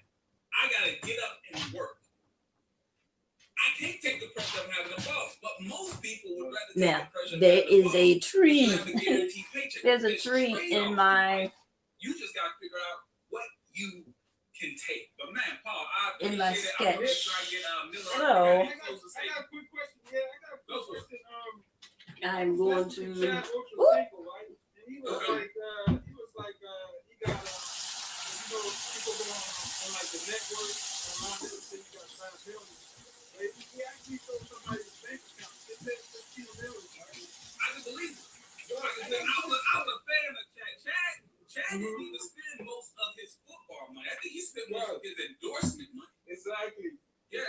I gotta get up and work. I can't take the pressure of having a boss, but most people would rather take Now, the pressure of there having is boss a than tree. have a guaranteed paycheck. There's a There's tree trade-offs in in my life. You just got to figure out what you can take. But man, Paul, I in my appreciate it. I'm gonna sketch. try to get Miller. Hello. I got a quick question. Yeah, I got a Go quick for it. question. I'm going Listen to. Chad Woo! Ochocinco, right? And he was Okay. he got people go on like the network and around here say you got 5 million. But if you actually show somebody's bank account, it says 15 million, right? I just believe it. Like I said, I was a fan of Chad. Chad didn't even spend most of his football money. I think he spent most of his endorsement money. Exactly. Yeah.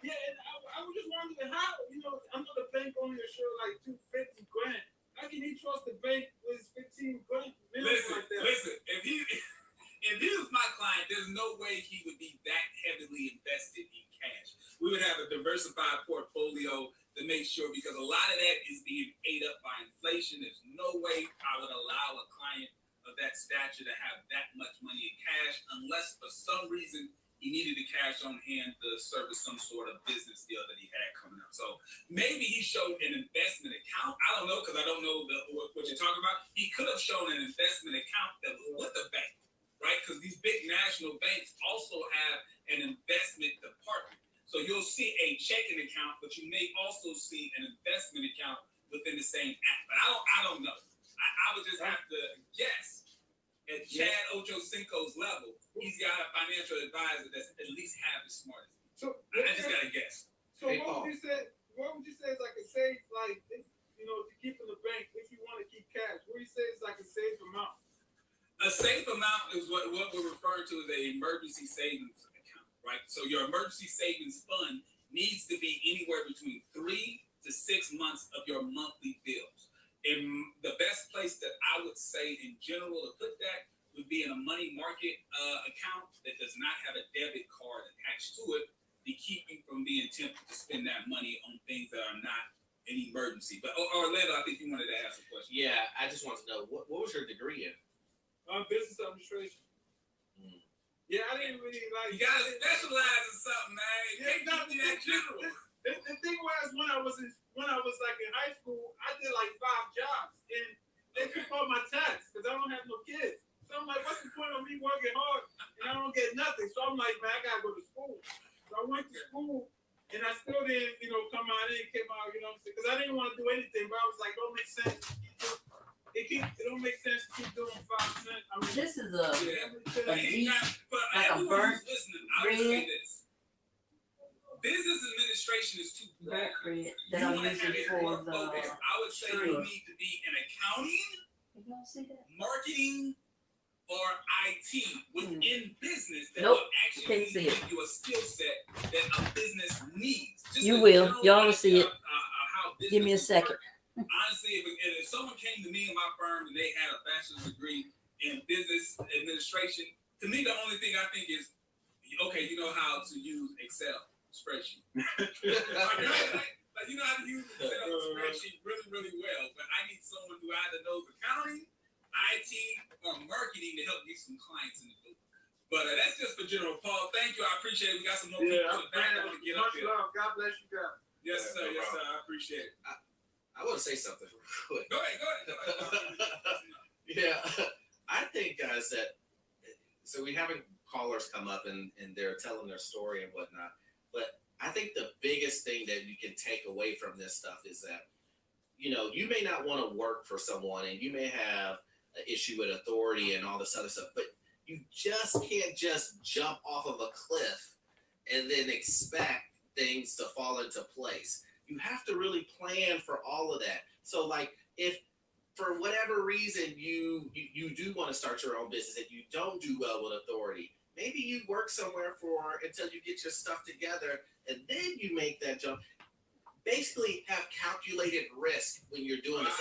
Yeah, and I was just wondering how, I know the bank only assured like $250 grand. How can he trust the bank with 15 grand? Listen, Like that? listen. If he was my client, there's no way he would be that heavily invested in cash. We would have a diversified portfolio to make sure, because a lot of that is being ate up by inflation. There's no way I would allow a client of that stature to have that much money in cash, unless for some reason he needed the cash on hand to service some sort of business deal that he had coming up. So maybe he showed an investment account. I don't know, because I don't know what you're talking about. He could have shown an investment account that was with the bank, right? Because these big national banks also have an investment department. So you'll see a checking account, but you may also see an investment account within the same app. But I don't know. I would just have to guess. At Chad Ochocinco's level, he's got a financial advisor that's at least half as smart as me. So I just gotta guess. So what would you say? What would you say is like a safe, like if, to keep in the bank if you want to keep cash? What do you say is like a safe amount? A safe amount is what we're referring to as an emergency savings account, right? So your emergency savings fund needs to be anywhere between 3 to 6 months of your monthly bills. And the best place that I would say in general to put that would be in a money market account that does not have a debit card attached to it, to keep you from being tempted to spend that money on things that are not an emergency. But Orlando, I think you wanted to ask a question. Yeah, I just want to know what was your degree in? Business administration. Yeah, I didn't really like. You gotta specialize in something, man. You can't just be that general. The thing was, when I was like in high school, I did like 5 jobs, and they took all my tax because I don't have no kids. So I'm like, what's the point of me working hard and I don't get nothing? So I'm like, man, I gotta go to school. So I went to school, and I still didn't, come out. I didn't come out, because I didn't want to do anything. But I was like, don't make sense. It don't make sense to keep doing 5 cents. I mean, This is a But like a everyone burnt who's listening, I would say bread. this. Business administration is too broad. bread You that I'm want to have using it for more the. focused. I would say tree. you need to be in accounting, You don't see that? marketing, or IT within business that Nope, will actually can't see it. give you a skill set that a business needs. Just You a will. general Y'all will see idea it. of how Give me a businesses second. work. Honestly, if someone came to me in my firm and they had a bachelor's degree in business administration, to me the only thing I think is, okay, you know how to use Excel spreadsheet. Like you know how to use Excel spreadsheet really, really well, but I need someone who either knows accounting, IT, or marketing to help get some clients in the door. But that's just for general. Paul, thank you. I appreciate it. We got some more people in the back that want to get up much here. love. God bless you, God. Yes, sir. Yes, sir. I appreciate it. I want to say something real quick. Go ahead. Yeah, I think, guys, that so we having callers come up and they're telling their story and whatnot. But I think the biggest thing that you can take away from this stuff is that, you may not want to work for someone and you may have an issue with authority and all this other stuff, but you just can't just jump off of a cliff and then expect things to fall into place. You have to really plan for all of that. So like if for whatever reason you do want to start your own business and you don't do well with authority, maybe you work somewhere until you get your stuff together and then you make that jump. Basically have calculated risk when you're doing this.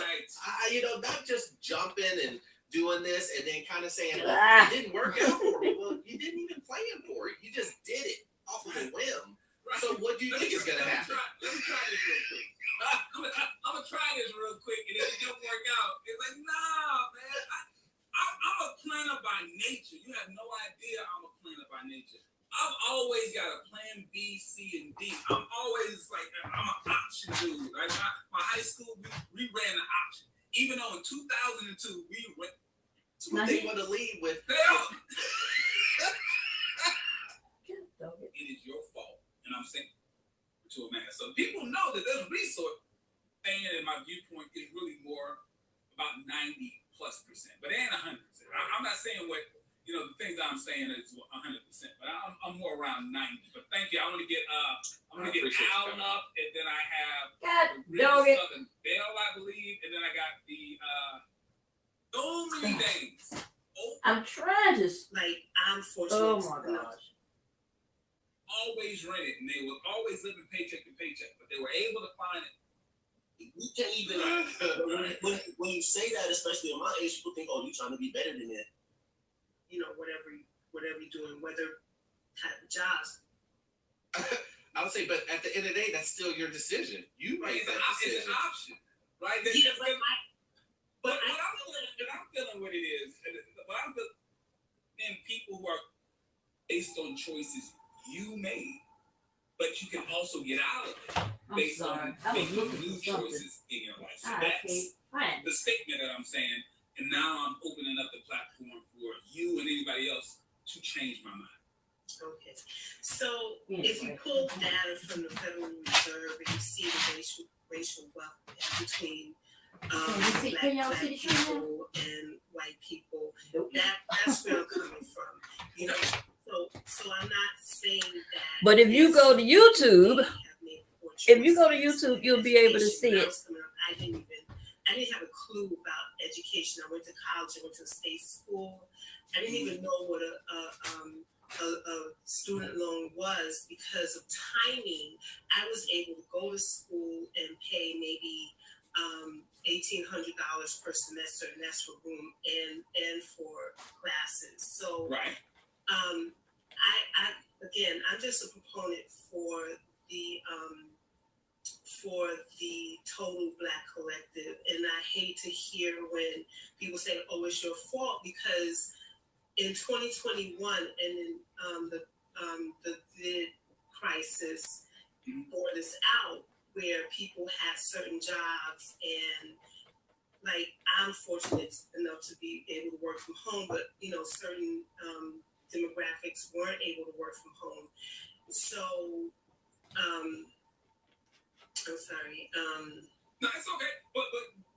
Not just jumping and doing this and then kind of saying, well, it didn't work out for me. Well, you didn't even plan for it. You just did it off of a whim. Right. So what do you think is going to happen? Let me try this real quick. I'm going to try this real quick, and if it don't work out, it's like, nah, man. I'm a planner by nature. You have no idea I'm a planner by nature. I've always got a plan B, C, C, and D. I'm always like, I'm an option dude. Like my high school, we ran the option. Even though in 2002 we went. So what they want to lead with. It is your fault, and I'm saying to a man. So people know that there's resource. And in my viewpoint, is really more about 90+%, but it ain't 100%. I'm not saying what the things I'm saying is 100%, but I'm more around 90. But thank you. I'm gonna get Al up, and then I have the Southern Belle, I believe, and then I got the so many names. I'm trying to. Like, I'm fortunate. Oh my gosh. Always rented, and they were always living paycheck to paycheck, but they were able to find it. You can't even when you say that, especially at my age, people think, "Oh, you trying to be better than that." Whatever you're doing, whether type of jobs. I would say, but at the end of the day, that's still your decision. You make that decision. It's an option, right? Yeah, but what I'm feeling what it is, what I'm feeling in people who are based on choices you made, but you can also get out of it based on making new choices in your life. So that's the statement that I'm saying. And now I'm opening up the platform for you and anybody else to change my mind. Okay. So if you pull data from the Federal Reserve and you see the racial wealth between black people and white people, that's where I'm coming from. So I'm not saying that. But if you go to YouTube, you'll be able to see it. I didn't have a clue about education. I went to college. I went to a state school. I didn't even know what a student loan was because of timing. I was able to go to school and pay maybe $1,800 per semester, and that's for room and for classes. So right. I'm just a proponent for the total Black collective, and I hate to hear when people say, "Oh, it's your fault," because in 2021 and in the vid crisis bore this out, where people had certain jobs, and like I'm fortunate enough to be able to work from home, but certain demographics weren't able to work from home. So I'm sorry. No, it's okay. But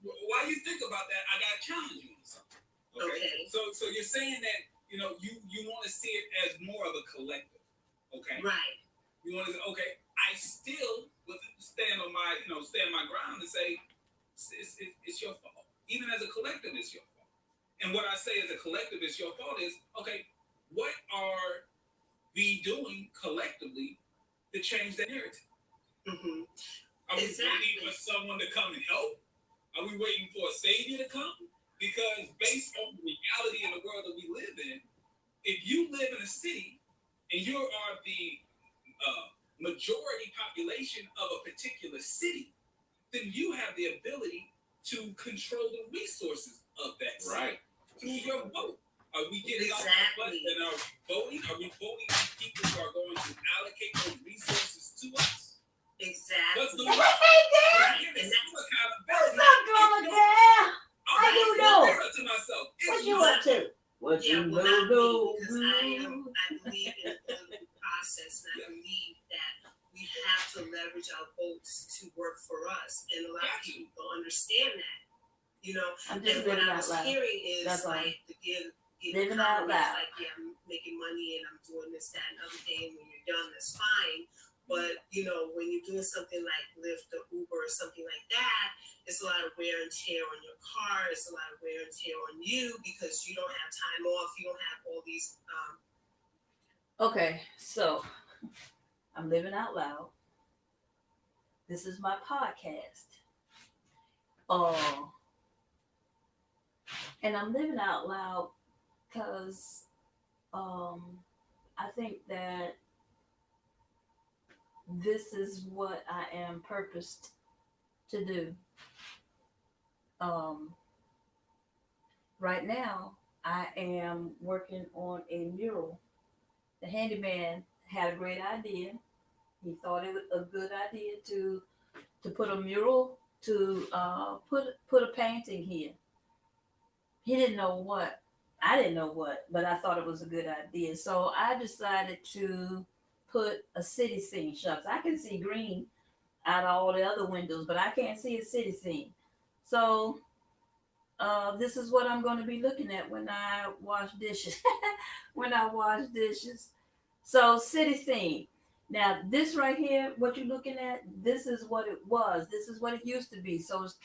while you think about that, I gotta challenge you on something. Okay. So you're saying that you want to see it as more of a collective. Okay. Right. You want to say, okay, I still would stand my ground and say it's your fault. Even as a collective, it's your fault. And what I say as a collective, it's your fault is okay. What are we doing collectively to change the narrative? Mm-hmm. Are we waiting for someone to come and help? Are we waiting for a savior to come? Because based on the reality in the world that we live in, if you live in a city and you are the majority population of a particular city, then you have the ability to control the resources of that city. Right. Through your vote. Are we getting off the button and are voting? Are we voting for people who are going to allocate those resources to us? Exactly. What's up, girl, girl? How you doing? To myself, what you up to? What you not me, because I believe in the political process, and I believe that we have to leverage our votes to work for us, and a lot of people don't understand that. I'm just and what I was hearing is like the living out loud. Like, yeah, I'm making money and I'm doing this, that, and other thing. When you're done, that's fine. But when you're doing something like Lyft or Uber or something like that, it's a lot of wear and tear on your car. It's a lot of wear and tear on you because you don't have time off. You don't have all these. Okay, so I'm living out loud. This is my podcast. And I'm living out loud because I think that this is what I am purposed to do. Right now, I am working on a mural. The handyman had a great idea. He thought it was a good idea to put a mural, to put a painting here. He didn't know what. I didn't know what, but I thought it was a good idea. So I decided to put a city scene. Shucks, I can see green out of all the other windows, but I can't see a city scene. So this is what I'm going to be looking at when I wash dishes. When I wash dishes. So city scene. Now this right here, what you're looking at, this is what it was. This is what it used to be. So it's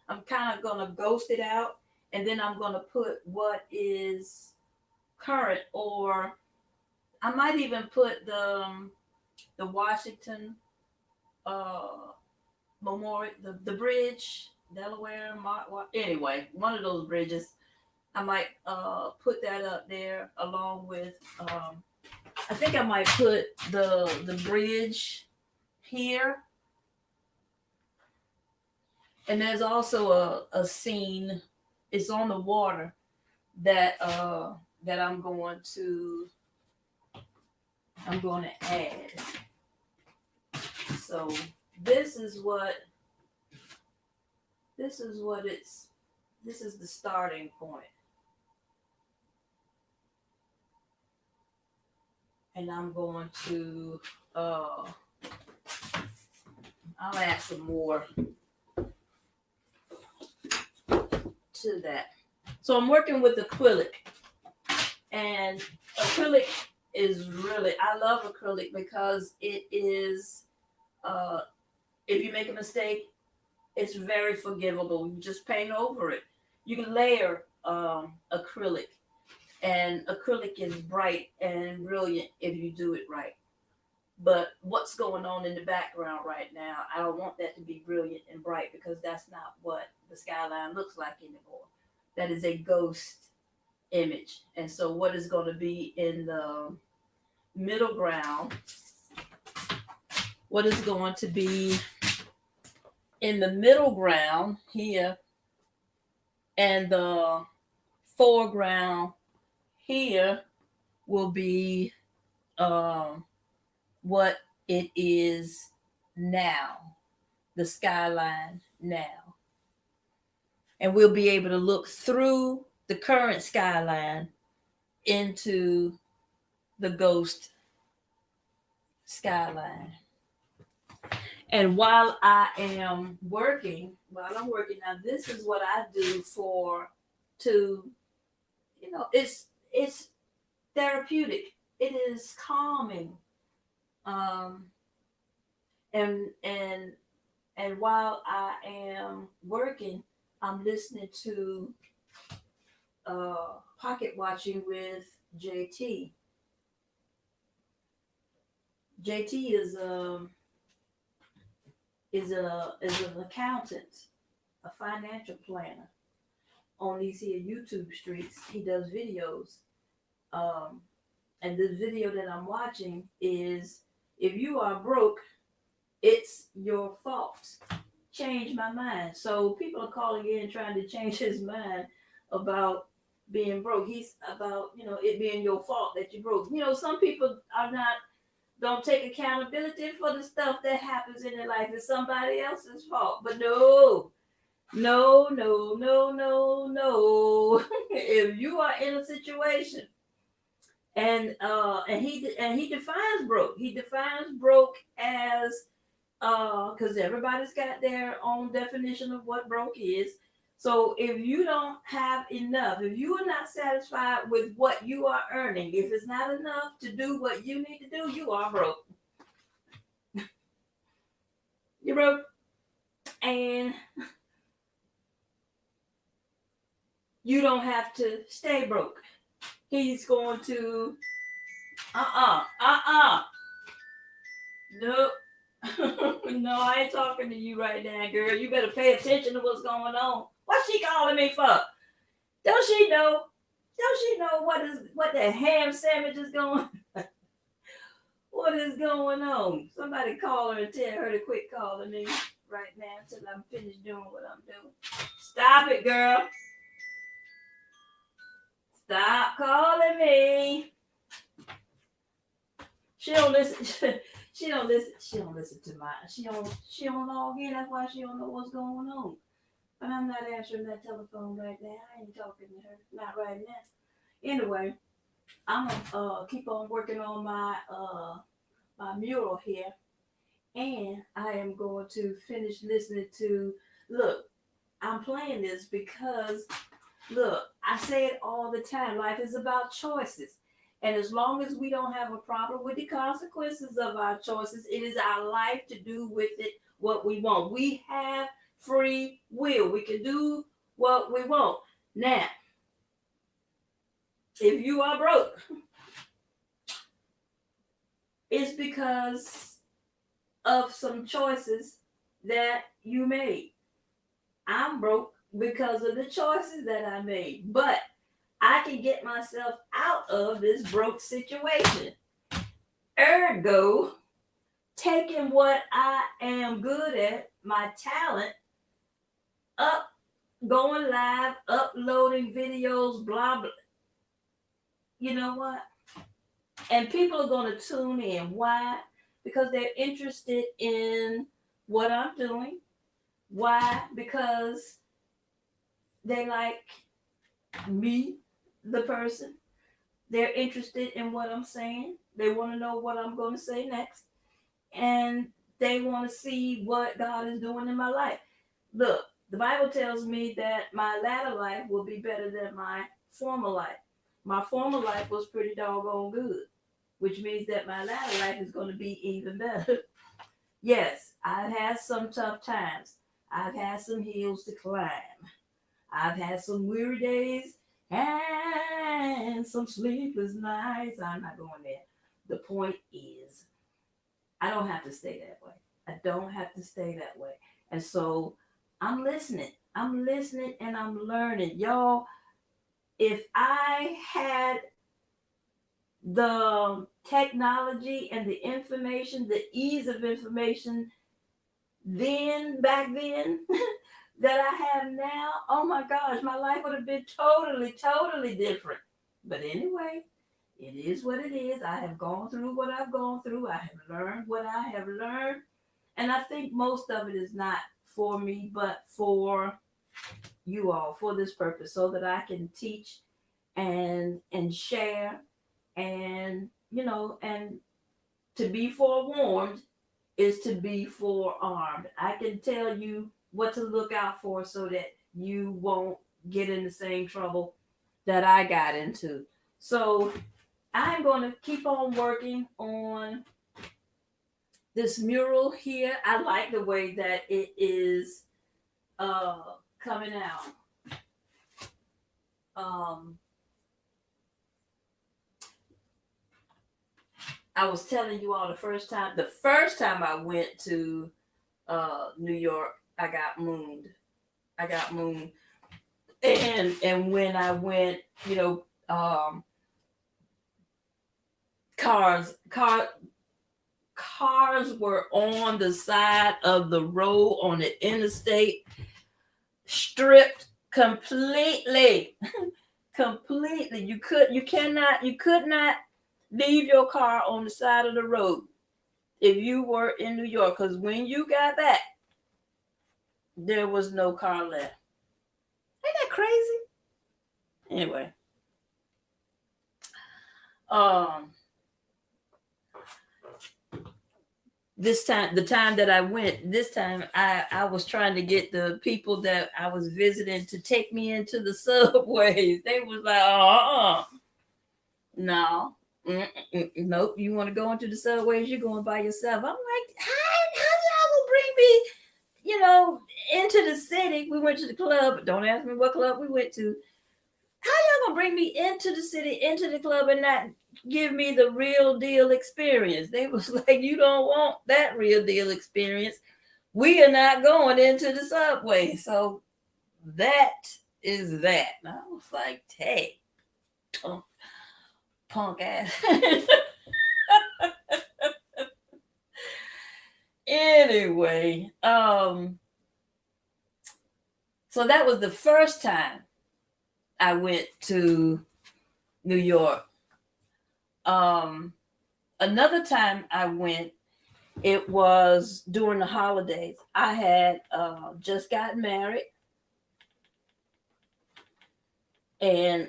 I'm kind of gonna ghost it out, and then I'm gonna put what is current, or I might even put the Washington Memorial, the bridge, Delaware, anyway, one of those bridges. I might put that up there along with. I think I might put the bridge here, and there's also a scene. It's on the water that that I'm going to add. So this is the starting point. And I'm going to I'll add some more to that. So I'm working with acrylic, and acrylic is really, I love acrylic because it is if you make a mistake, it's very forgivable. You just paint over it. You can layer acrylic, and acrylic is bright and brilliant if you do it right. But what's going on in the background right now, I don't want that to be brilliant and bright because that's not what the skyline looks like anymore. That is a ghost image. And so what is going to be in the middle ground, what is going to be in the middle ground here and the foreground here will be what it is now, the skyline now. And we'll be able to look through the current skyline into the ghost skyline. And while I'm working now, this is what I do it's therapeutic. It is calming. And while I am working, I'm listening to pocket watching with JT. JT is an accountant, a financial planner on these here YouTube streets. He does videos. And the video that I'm watching is, if you are broke, it's your fault. Change my mind. So people are calling in trying to change his mind about being broke. He's about, it being your fault that you're broke. Some people don't take accountability for the stuff that happens in their life. It's somebody else's fault. But no. If you are in a situation, and he defines broke. He defines broke as because everybody's got their own definition of what broke is. So if you don't have enough, if you are not satisfied with what you are earning, if it's not enough to do what you need to do, you are broke. You're broke. And you don't have to stay broke. He's going to no. No, I ain't talking to you right now, girl. You better pay attention to what's going on. What's she calling me for? Don't she know what the ham sandwich is going? What is going on? Somebody call her and tell her to quit calling me right now until I'm finished doing what I'm doing. Stop it, girl. Stop calling me. She don't listen. She don't listen. She don't listen to my. She don't log in. That's why she don't know what's going on. But I'm not answering that telephone right now. I ain't talking to her. Not right now. Anyway, I'm gonna keep on working on my mural here, and I am going to finish listening to. Look, I'm playing this because look, I say it all the time. Life is about choices. And as long as we don't have a problem with the consequences of our choices, it is our life to do with it what we want. We have free will. We can do what we want. Now, if you are broke, it's because of some choices that you made. I'm broke because of the choices that I made. But I can get myself out of this broke situation. Ergo, taking what I am good at, my talent, up, going live, uploading videos, blah, blah. You know what? And people are going to tune in. Why? Because they're interested in what I'm doing. Why? Because they like me, the person. They're interested in what I'm saying. They want to know what I'm going to say next. And they want to see what God is doing in my life. Look, the Bible tells me that my latter life will be better than my former life. My former life was pretty doggone good, which means that my latter life is going to be even better. Yes, I've had some tough times. I've had some hills to climb. I've had some weary days and some sleepless nights. I'm not going there. The point is, I don't have to stay that way. I don't have to stay that way. And so I'm listening. I'm listening and I'm learning. Y'all, if I had the technology and the information, the ease of information back then, that I have now, oh my gosh, my life would have been totally different. But anyway, it is what it is. I have gone through what I've gone through. I have learned what I have learned. And I think most of it is not for me, but for you all, for this purpose, so that I can teach and share and, and to be forewarned is to be forearmed. I can tell you what to look out for so that you won't get in the same trouble that I got into. So I'm going to keep on working on this mural here. I like the way that it is coming out. I was telling you all the first time I went to New York, I got mooned. And when I went, cars were on the side of the road on the interstate, stripped completely. Completely. You could not leave your car on the side of the road if you were in New York, because when you got back, there was no car left. Ain't that crazy? Anyway. The time that I went, I was trying to get the people that I was visiting to take me into the subways. They was like, no, nope. You want to go into the subways? You're going by yourself. I'm like, how y'all gonna bring me, into the city? We went to the club. Don't ask me what club we went to. How y'all gonna bring me into the city, into the club, and not give me the real deal experience? They was like, you don't want that real deal experience. We are not going into the subway. So that is that. And I was like, hey, punk ass. Anyway, so that was the first time I went to New York. Another time I went, it was during the holidays. I had just gotten married, and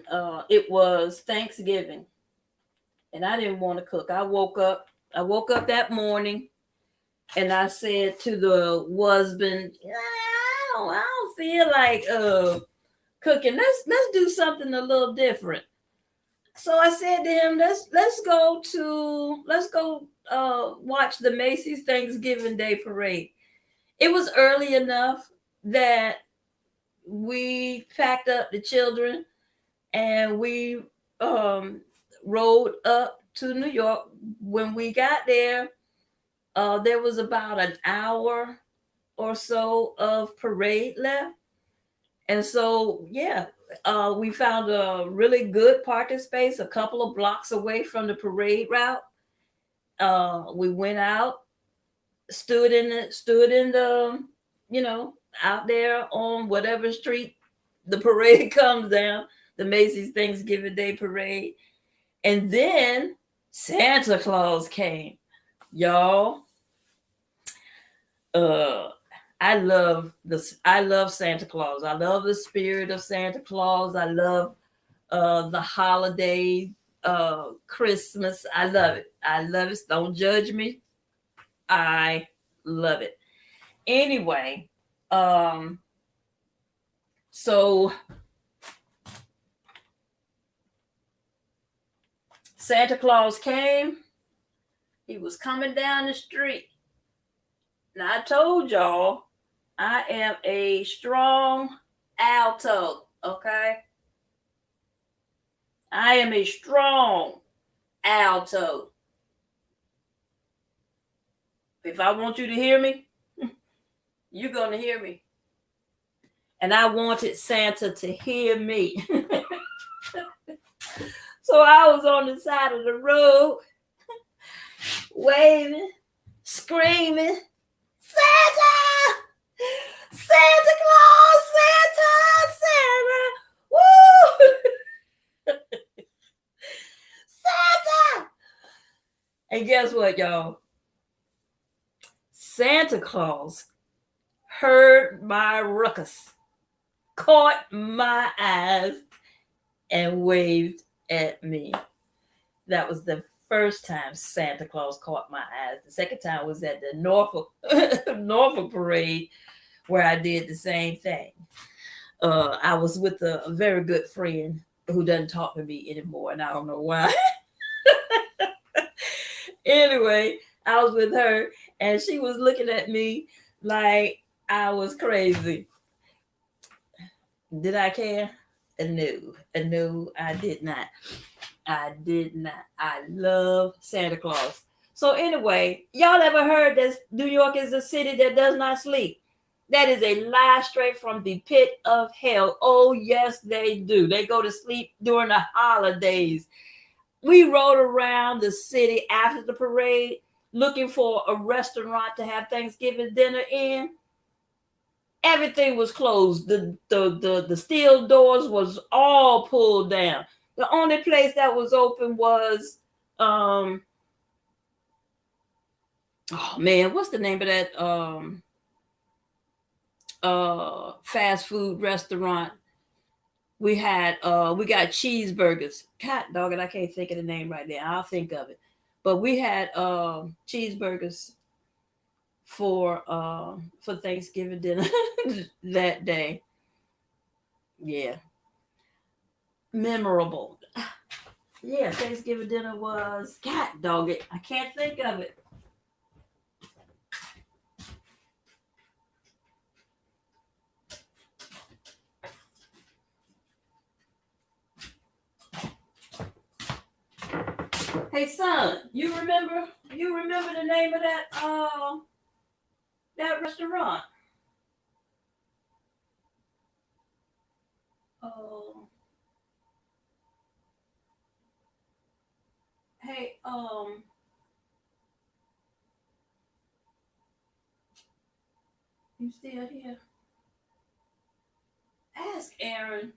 it was Thanksgiving, and I didn't want to cook. I woke up. I woke up that morning, and I said to the husband, I don't feel like cooking. Let's do something a little different. So I said to him, let's go watch the Macy's Thanksgiving Day Parade. It was early enough that we packed up the children and we rode up to New York. When we got there, there was about an hour or so of parade left. And so, yeah, we found a really good parking space a couple of blocks away from the parade route. We went out, stood in the, out there on whatever street the parade comes down, the Macy's Thanksgiving Day Parade. And then Santa Claus came, y'all. I love Santa Claus. I love the spirit of Santa Claus. I love the holiday, Christmas. I love it. I love it. Don't judge me. I love it. Anyway, so Santa Claus came. He was coming down the street. Now I told y'all I am a strong alto, okay? I am a strong alto. If I want you to hear me, you're going to hear me. And I wanted Santa to hear me. So I was on the side of the road, waving, screaming, Santa! Santa Claus! Santa! Santa! Woo! Santa! And guess what, y'all? Santa Claus heard my ruckus, caught my eyes, and waved at me. That was the first time Santa Claus caught my eyes. The second time was at the Norfolk parade, where I did the same thing. I was with a very good friend who doesn't talk to me anymore, and I don't know why. Anyway, I was with her, and she was looking at me like I was crazy. Did I care? No, I did not. I did not. I love Santa Claus. So anyway, y'all ever heard that New York is a city that does not sleep? That is a lie straight from the pit of hell. Oh, yes, they do. They go to sleep during the holidays. We rode around the city after the parade looking for a restaurant to have Thanksgiving dinner in. Everything was closed. The steel doors was all pulled down. The only place that was open was oh man, what's the name of that fast food restaurant? We got cheeseburgers. God dog it, I can't think of the name right now. I'll think of it. But we had cheeseburgers for Thanksgiving dinner that day. Yeah. Memorable. Yeah, Thanksgiving dinner was, God dog it, I can't think of it. Hey son, you remember the name of that restaurant? Oh. Hey, you still here? Ask Aaron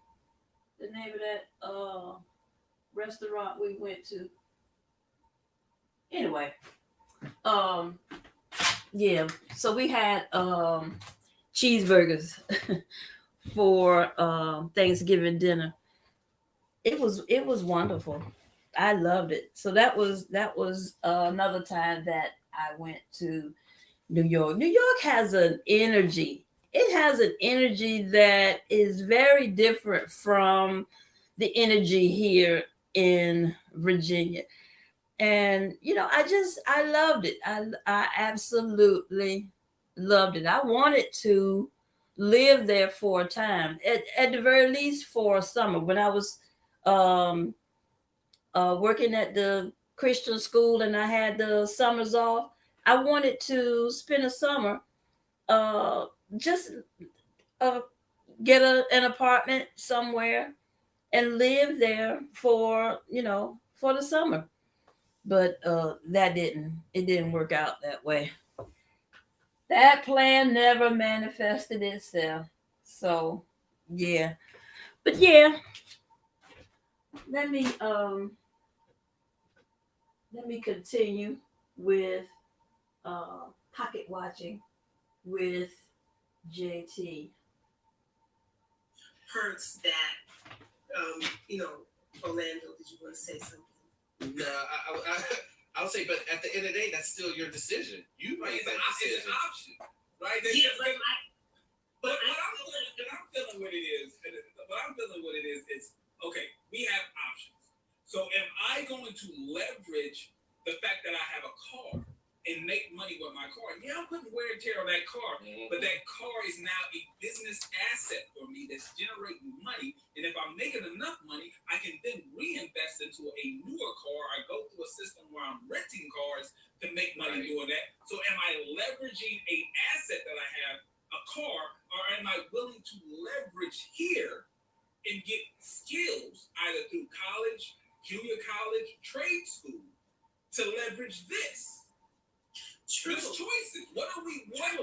the name of that restaurant we went to. Anyway, yeah. So we had cheeseburgers for Thanksgiving dinner. It was wonderful. I loved it. So that was another time that I went to New York. New York has an energy. It has an energy that is very different from the energy here in Virginia. And I loved it. I absolutely loved it. I wanted to live there for a time, at the very least for a summer. When I was um, working at the Christian school and I had the summers off, I wanted to spend a summer, uh, just uh, get an apartment somewhere and live there for the summer. But that didn't work out that way. That plan never manifested itself. So yeah. But yeah, let me um let me continue with pocket watching with JT. Perks that, Orlando, did you want to say something? No, I would say, but at the end of the day, that's still your decision. You Right, made it's, that an, it's decision. an option, right? Yeah, but But what I'm feeling what it is, is okay. We have options. So am I going to leverage the fact that I have a car and make money with my car? Yeah, I'm putting wear and tear on that car, but that car is now a business asset for me that's generating money. And if I'm making enough money, I can then reinvest into a newer car. I go through a system where I'm renting cars to make money doing that. So am I leveraging a asset that I have, a car, or am I willing to leverage here and get skills either through college, junior college, trade school to leverage this? True. There's choices. What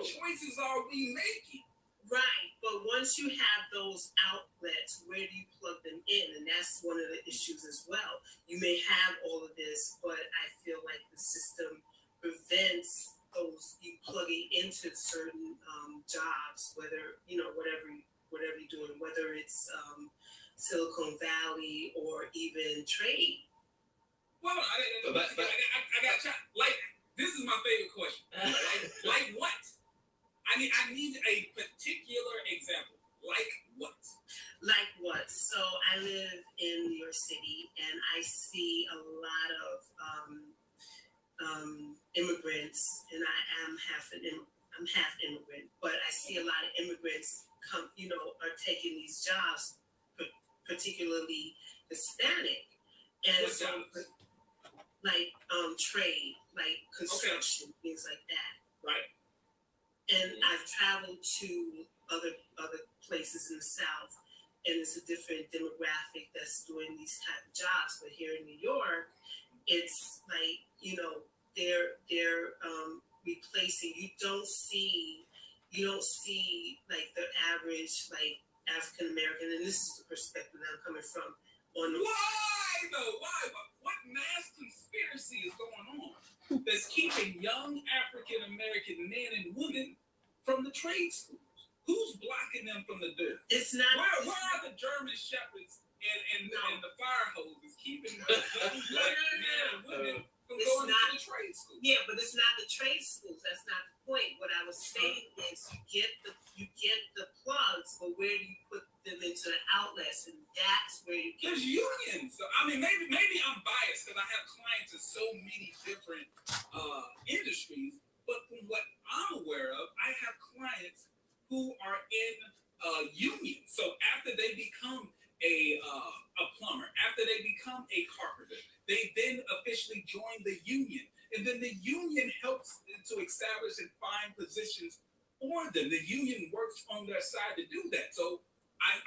choices are we making? Right, but once you have those outlets, where do you plug them in? And that's one of the issues as well. You may have all of this, but I feel like the system prevents you plugging into certain jobs, whether whatever you're doing, whether it's Silicon Valley or even trade. Well, I got like this is my favorite question. Like what? I need a particular example. Like what? Like what? So I live in New York City, and I see a lot of immigrants, and I'm half immigrant, but I see a lot of immigrants are taking these jobs, particularly Hispanic, and What so jobs? like trade, like construction, things like that. Right. And I've traveled to other places in the South, and it's a different demographic that's doing these type of jobs. But here in New York, it's like they're replacing. You don't see like the average like African American, and this is the perspective that I'm coming from. Why though? Why? What mass conspiracy is going on that's keeping young African American men and women from the trade schools? Who's blocking them from the door? It's not. Where are the German shepherds and the fire hoses keeping young black men and women from going to the trade school? Yeah, but it's not the trade schools. That's not the point. What I was saying is you get the plugs, but where do you put them into the outlets? And that's where you get. There's unions. So I mean, maybe I'm biased because I have clients in so many different industries. But from what I'm aware of, I have clients who are in unions. So after they become a plumber, after they become a carpenter, they then officially join the union. And then the union helps to establish and find positions for them. The union works on their side to do that. So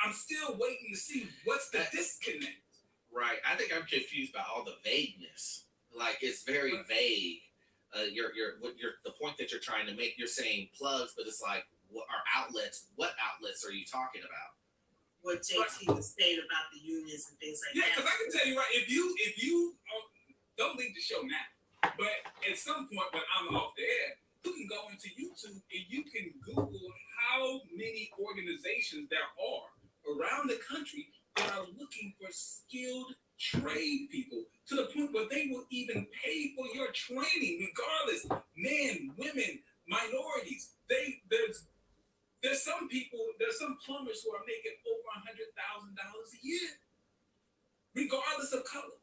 I'm still waiting to see what's the disconnect. Right. I think I'm confused by all the vagueness. Like it's very vague. The point that you're trying to make. You're saying plugs, but it's like what are outlets? What outlets are you talking about? What JT was saying about the unions and things like Yeah, that. because I can tell you right, if you don't leave the show now, But at some point when I'm off the air, you can go into YouTube and you can Google how many organizations there are around the country that are looking for skilled trade people to the point where they will even pay for your training, regardless, men, women, minorities. There's some plumbers who are making over $100,000 a year, regardless of color.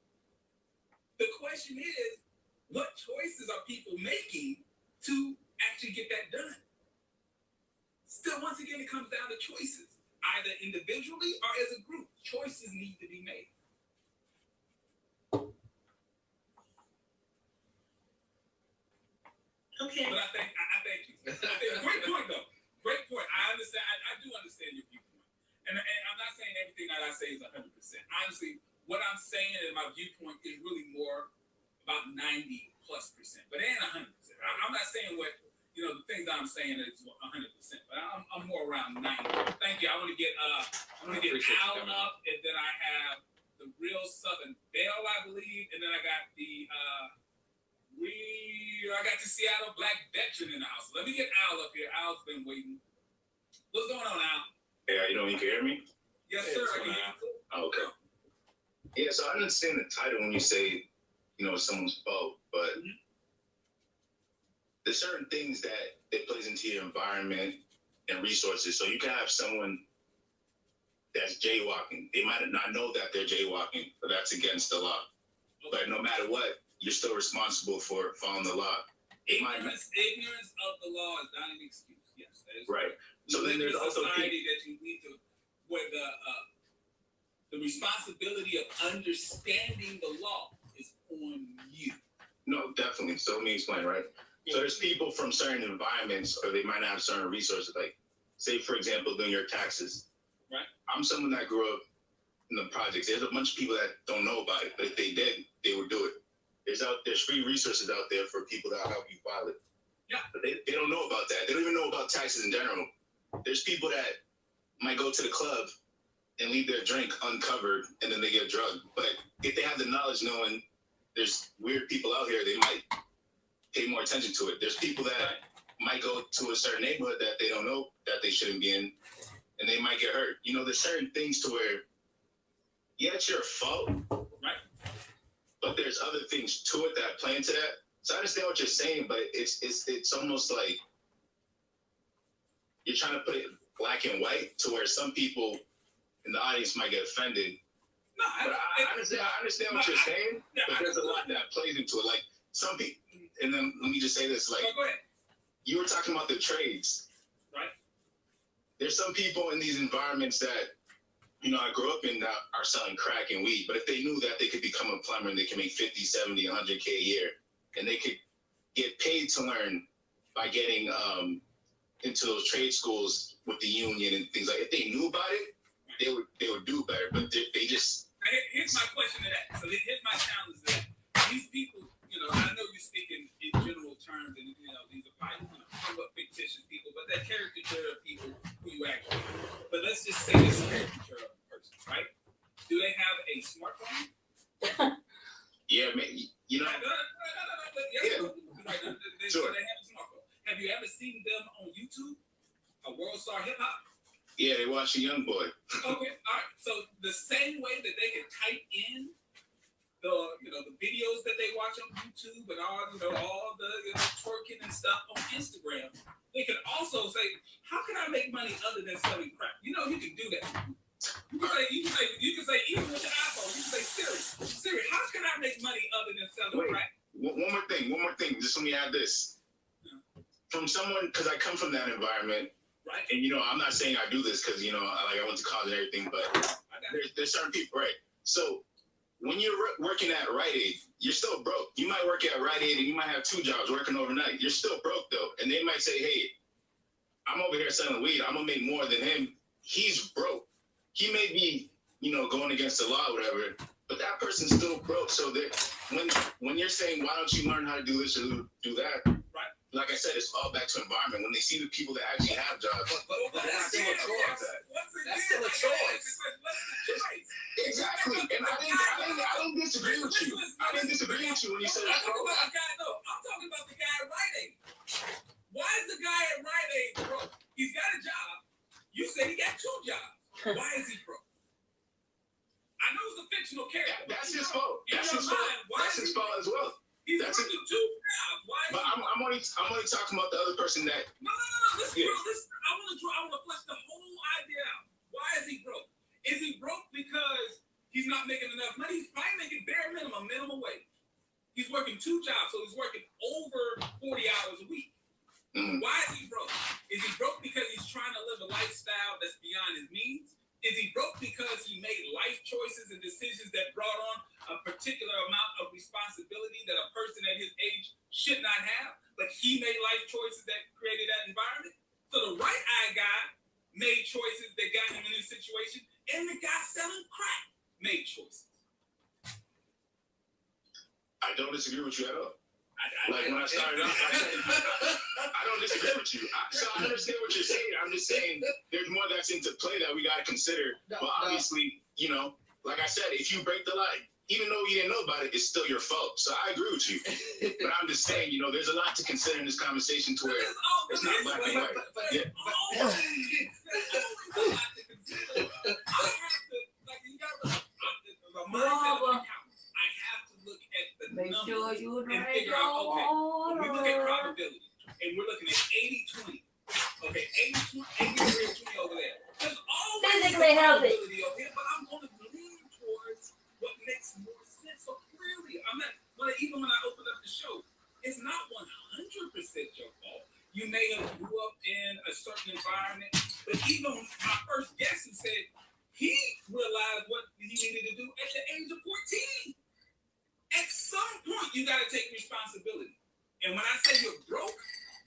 The question is, what choices are people making to actually get that done? Still, once again, it comes down to choices, either individually or as a group. Choices need to be made. Okay. But I thank you. Great point, though. Great point. I understand. I do understand your viewpoint. And I'm not saying everything that I say is 100%. Honestly, what I'm saying in my viewpoint is really more about 90+%. But it ain't 100%. I'm not saying what, the things that I'm saying is 100%. But I'm more around 90. Thank you. I want to get Al up, and then I have the real Southern Belle, I believe, and then I got I got the Seattle Black Veteran in the house. Let me get Al up here. Al's been waiting. What's going on, Al? Yeah, you can hear me? Yes, sir. I can hear you. Oh, okay. Yeah, so I understand the title when you say, someone's fault, but there's certain things that it plays into your environment and resources. So you can have someone that's jaywalking. They might not know that they're jaywalking, but that's against the law. Okay. But no matter what, you're still responsible for following the law. Ignorance of the law is not an excuse. Yes, that is right. So then there's also society that you need to, where the responsibility of understanding the law is on you. No, definitely. So let me explain, right? So there's people from certain environments, or they might not have certain resources. Like, say for example, doing your taxes. Right. I'm someone that grew up in the projects. There's a bunch of people that don't know about it, but if they did, they would do it. There's free resources out there for people that help you file it. Yeah. But they don't know about that. They don't even know about taxes in general. There's people that might go to the club and leave their drink uncovered and then they get drugged. But if they have the knowledge knowing there's weird people out here, they might pay more attention to it. There's people that might go to a certain neighborhood that they don't know that they shouldn't be in, and they might get hurt. There's certain things to where, yeah, it's your fault. Right. But there's other things to it that play into that. So I understand what you're saying, but it's almost like you're trying to put it black and white to where some people in the audience might get offended. No, I understand what you're saying, but there's a lot that plays into it. Like some people, and then let me just say this: like, go ahead. You were talking about the trades, right? There's some people in these environments that, I grew up in that are selling crack and weed, but if they knew that they could become a plumber and they can make 50, 70, 100K a year, and they could get paid to learn by getting into those trade schools with the union and things like that. If they knew about it, they would do better. But they just. Here's my question to that. So here's my challenge to that. These people, I know you're speaking in general terms, and these are probably somewhat fictitious people, but they're caricature of people who you actually. But let's just say this caricature of a person, right? Do they have a smartphone? Yeah, maybe. No, yes, yeah. So they have a smartphone. Have you ever seen them on YouTube? A World Star Hip Hop? Yeah, they watch a young boy. Okay, all right. So the same way that they can type in the videos that they watch on YouTube and all the twerking and stuff on Instagram, they can also say, how can I make money other than selling crack? You can do that. You can say even with an iPhone, you can say Siri, how can I make money other than selling crack? One more thing. Just let me add this. Yeah. From someone, because I come from that environment, right? And I'm not saying I do this because I went to college and everything, but there's certain people, right? So when you're working at Rite Aid, you're still broke. You might work at Rite Aid and you might have 2 jobs working overnight. You're still broke though, and they might say, "Hey, I'm over here selling weed. I'm gonna make more than him. He's broke. He may be, going against the law, or whatever, but that person's still broke. So that when you're saying, why don't you learn how to do this or do that, right? like I said, it's all back to environment. When they see the people that actually have jobs, But that's still a choice. That's still a choice. Exactly. And I didn't disagree with you. I didn't disagree with you when you said I'm talking about the guy at Rite Aid. Why is the guy at Rite Aid broke? He's got a job. You said he got 2 jobs. Why is he broke? I know it's a fictional character. That's his fault. That's his fault. That's his fault as well. He's working 2 jobs. Why? But I'm only talking about the other person that. No. Listen. I want to flesh the whole idea out. Why is he broke? Is he broke because he's not making enough money? He's probably making bare minimum wage. He's working 2 jobs, so he's working over 40 hours a week. Mm. Why is he broke? Is he broke because he's trying to live a lifestyle that's beyond his means? Is he broke because he made life choices and decisions that brought on a particular amount of responsibility that a person at his age should not have, but he made life choices that created that environment? So the right-eye guy made choices that got him in this situation, and the guy selling crack made choices. I don't disagree with you at all. When I started off, I don't disagree with you. I understand what you're saying. I'm just saying there's more that's into play that we got to consider. But obviously, like I said, if you break the line, even though you didn't know about it, it's still your fault. So I agree with you. But I'm just saying, there's a lot to consider in this conversation to where it's not black and white. Make sure you and figure out, okay, when we look at probability, and we're looking at 80-20. Okay, 80-20 over there. There's always physically healthy probability over here, but I'm going to lean towards what makes more sense. So clearly, even when I opened up the show, it's not 100% your fault. You may have grew up in a certain environment, but even my first guest who said he realized what he needed to do at the age of 14. At some point, you got to take responsibility. And when I say you're broke,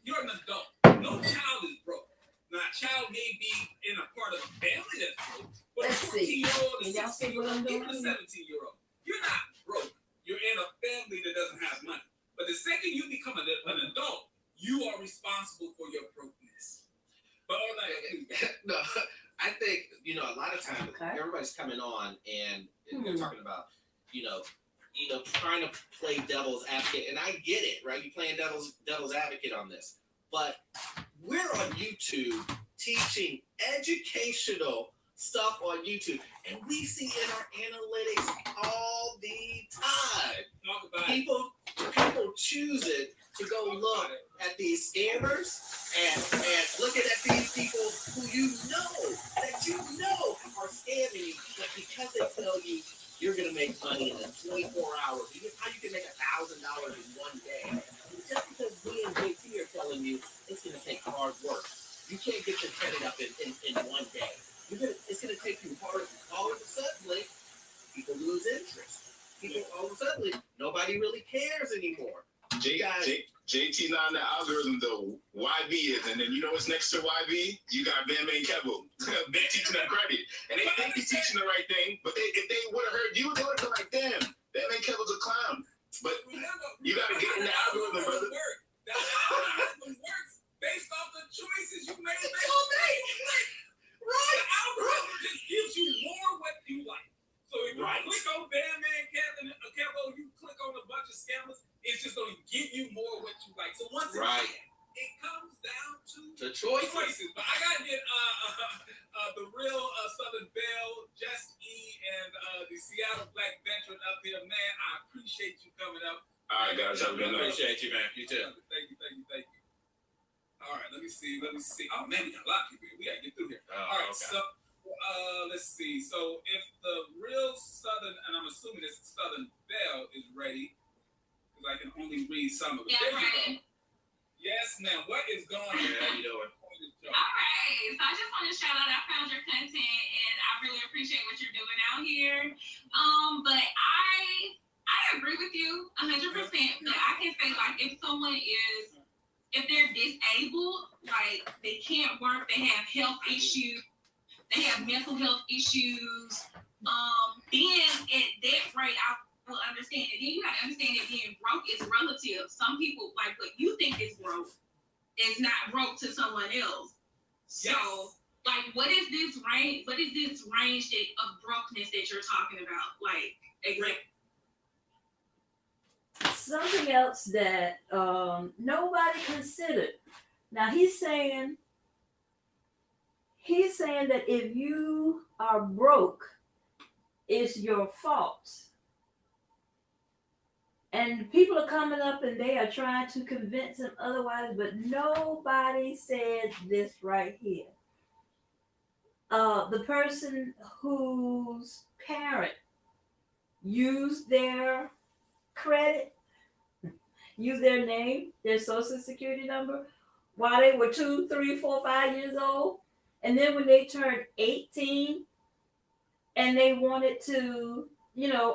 you're an adult. No child is broke. Now, a child may be in a part of a family that's broke, but a 14-year-old, a 16-year-old, even a 17-year-old, you're not broke. You're in a family that doesn't have money. But the second you become an adult, you are responsible for your brokenness. But all that, no, I think, a lot of times everybody's coming on and they're talking about, trying to play devil's advocate, and I get it, right? You're playing devil's advocate on this, but we're on YouTube teaching educational stuff on YouTube, and we see in our analytics all the time people choosing to go look at these scammers and looking at these people who are scamming you, but because they tell you you're going to make money in 24 hours. How you can make $1,000 in one day. Just because we and JT are telling you it's going to take hard work. You can't get your credit up in one day. It's going to take you hard. All of a sudden, people lose interest. All of a sudden, nobody really cares anymore. JT not in the algorithm though. YB is, and then what's next to YB? You got Bam and Kevo. They're teaching them credit, and they think you're teaching the right thing. But if they would have heard you, they would have been like, "Damn, Bam and Kevo's a clown." But you got to get in the algorithm, brother. That algorithm works based off the choices you made. Right. The algorithm just gives you more what you like. So if you click on Bam and Kevo, you click on a bunch of scammers. It's just going to give you more what you like. So once again, it comes down to choices. But I got to get the real Southern Belle, Just E, and the Seattle Black Veteran up here. Man, I appreciate you coming up. All right, guys. I appreciate you, man. You too. Thank you. All right, let me see. Oh, man, we got a lot of people here. We got to get through here. All right, okay. So let's see. So if the real Southern, and I'm assuming this Southern Belle is ready, I can only read some of it. Yeah, ready. Yes, ma'am. What is going on? How you doing? All right. So I just want to shout out. I found your content, and I really appreciate what you're doing out here. But I agree with you 100%. But I can say, if they're disabled, they can't work, they have health issues, they have mental health issues. Then at that rate, I understand it. Then you got to understand that being broke is relative. Some people, like what you think is broke is not broke to someone else. So, like, what is this range? What is this range of brokenness that you're talking about? Like, exactly. Something else that nobody considered. Now he's saying that if you are broke, it's your fault. And people are coming up and they are trying to convince him otherwise, but nobody said this right here. The person whose parent used their credit, used their name, their social security number, while they were 2, 3, 4, 5 years old. And then when they turned 18 and they wanted to,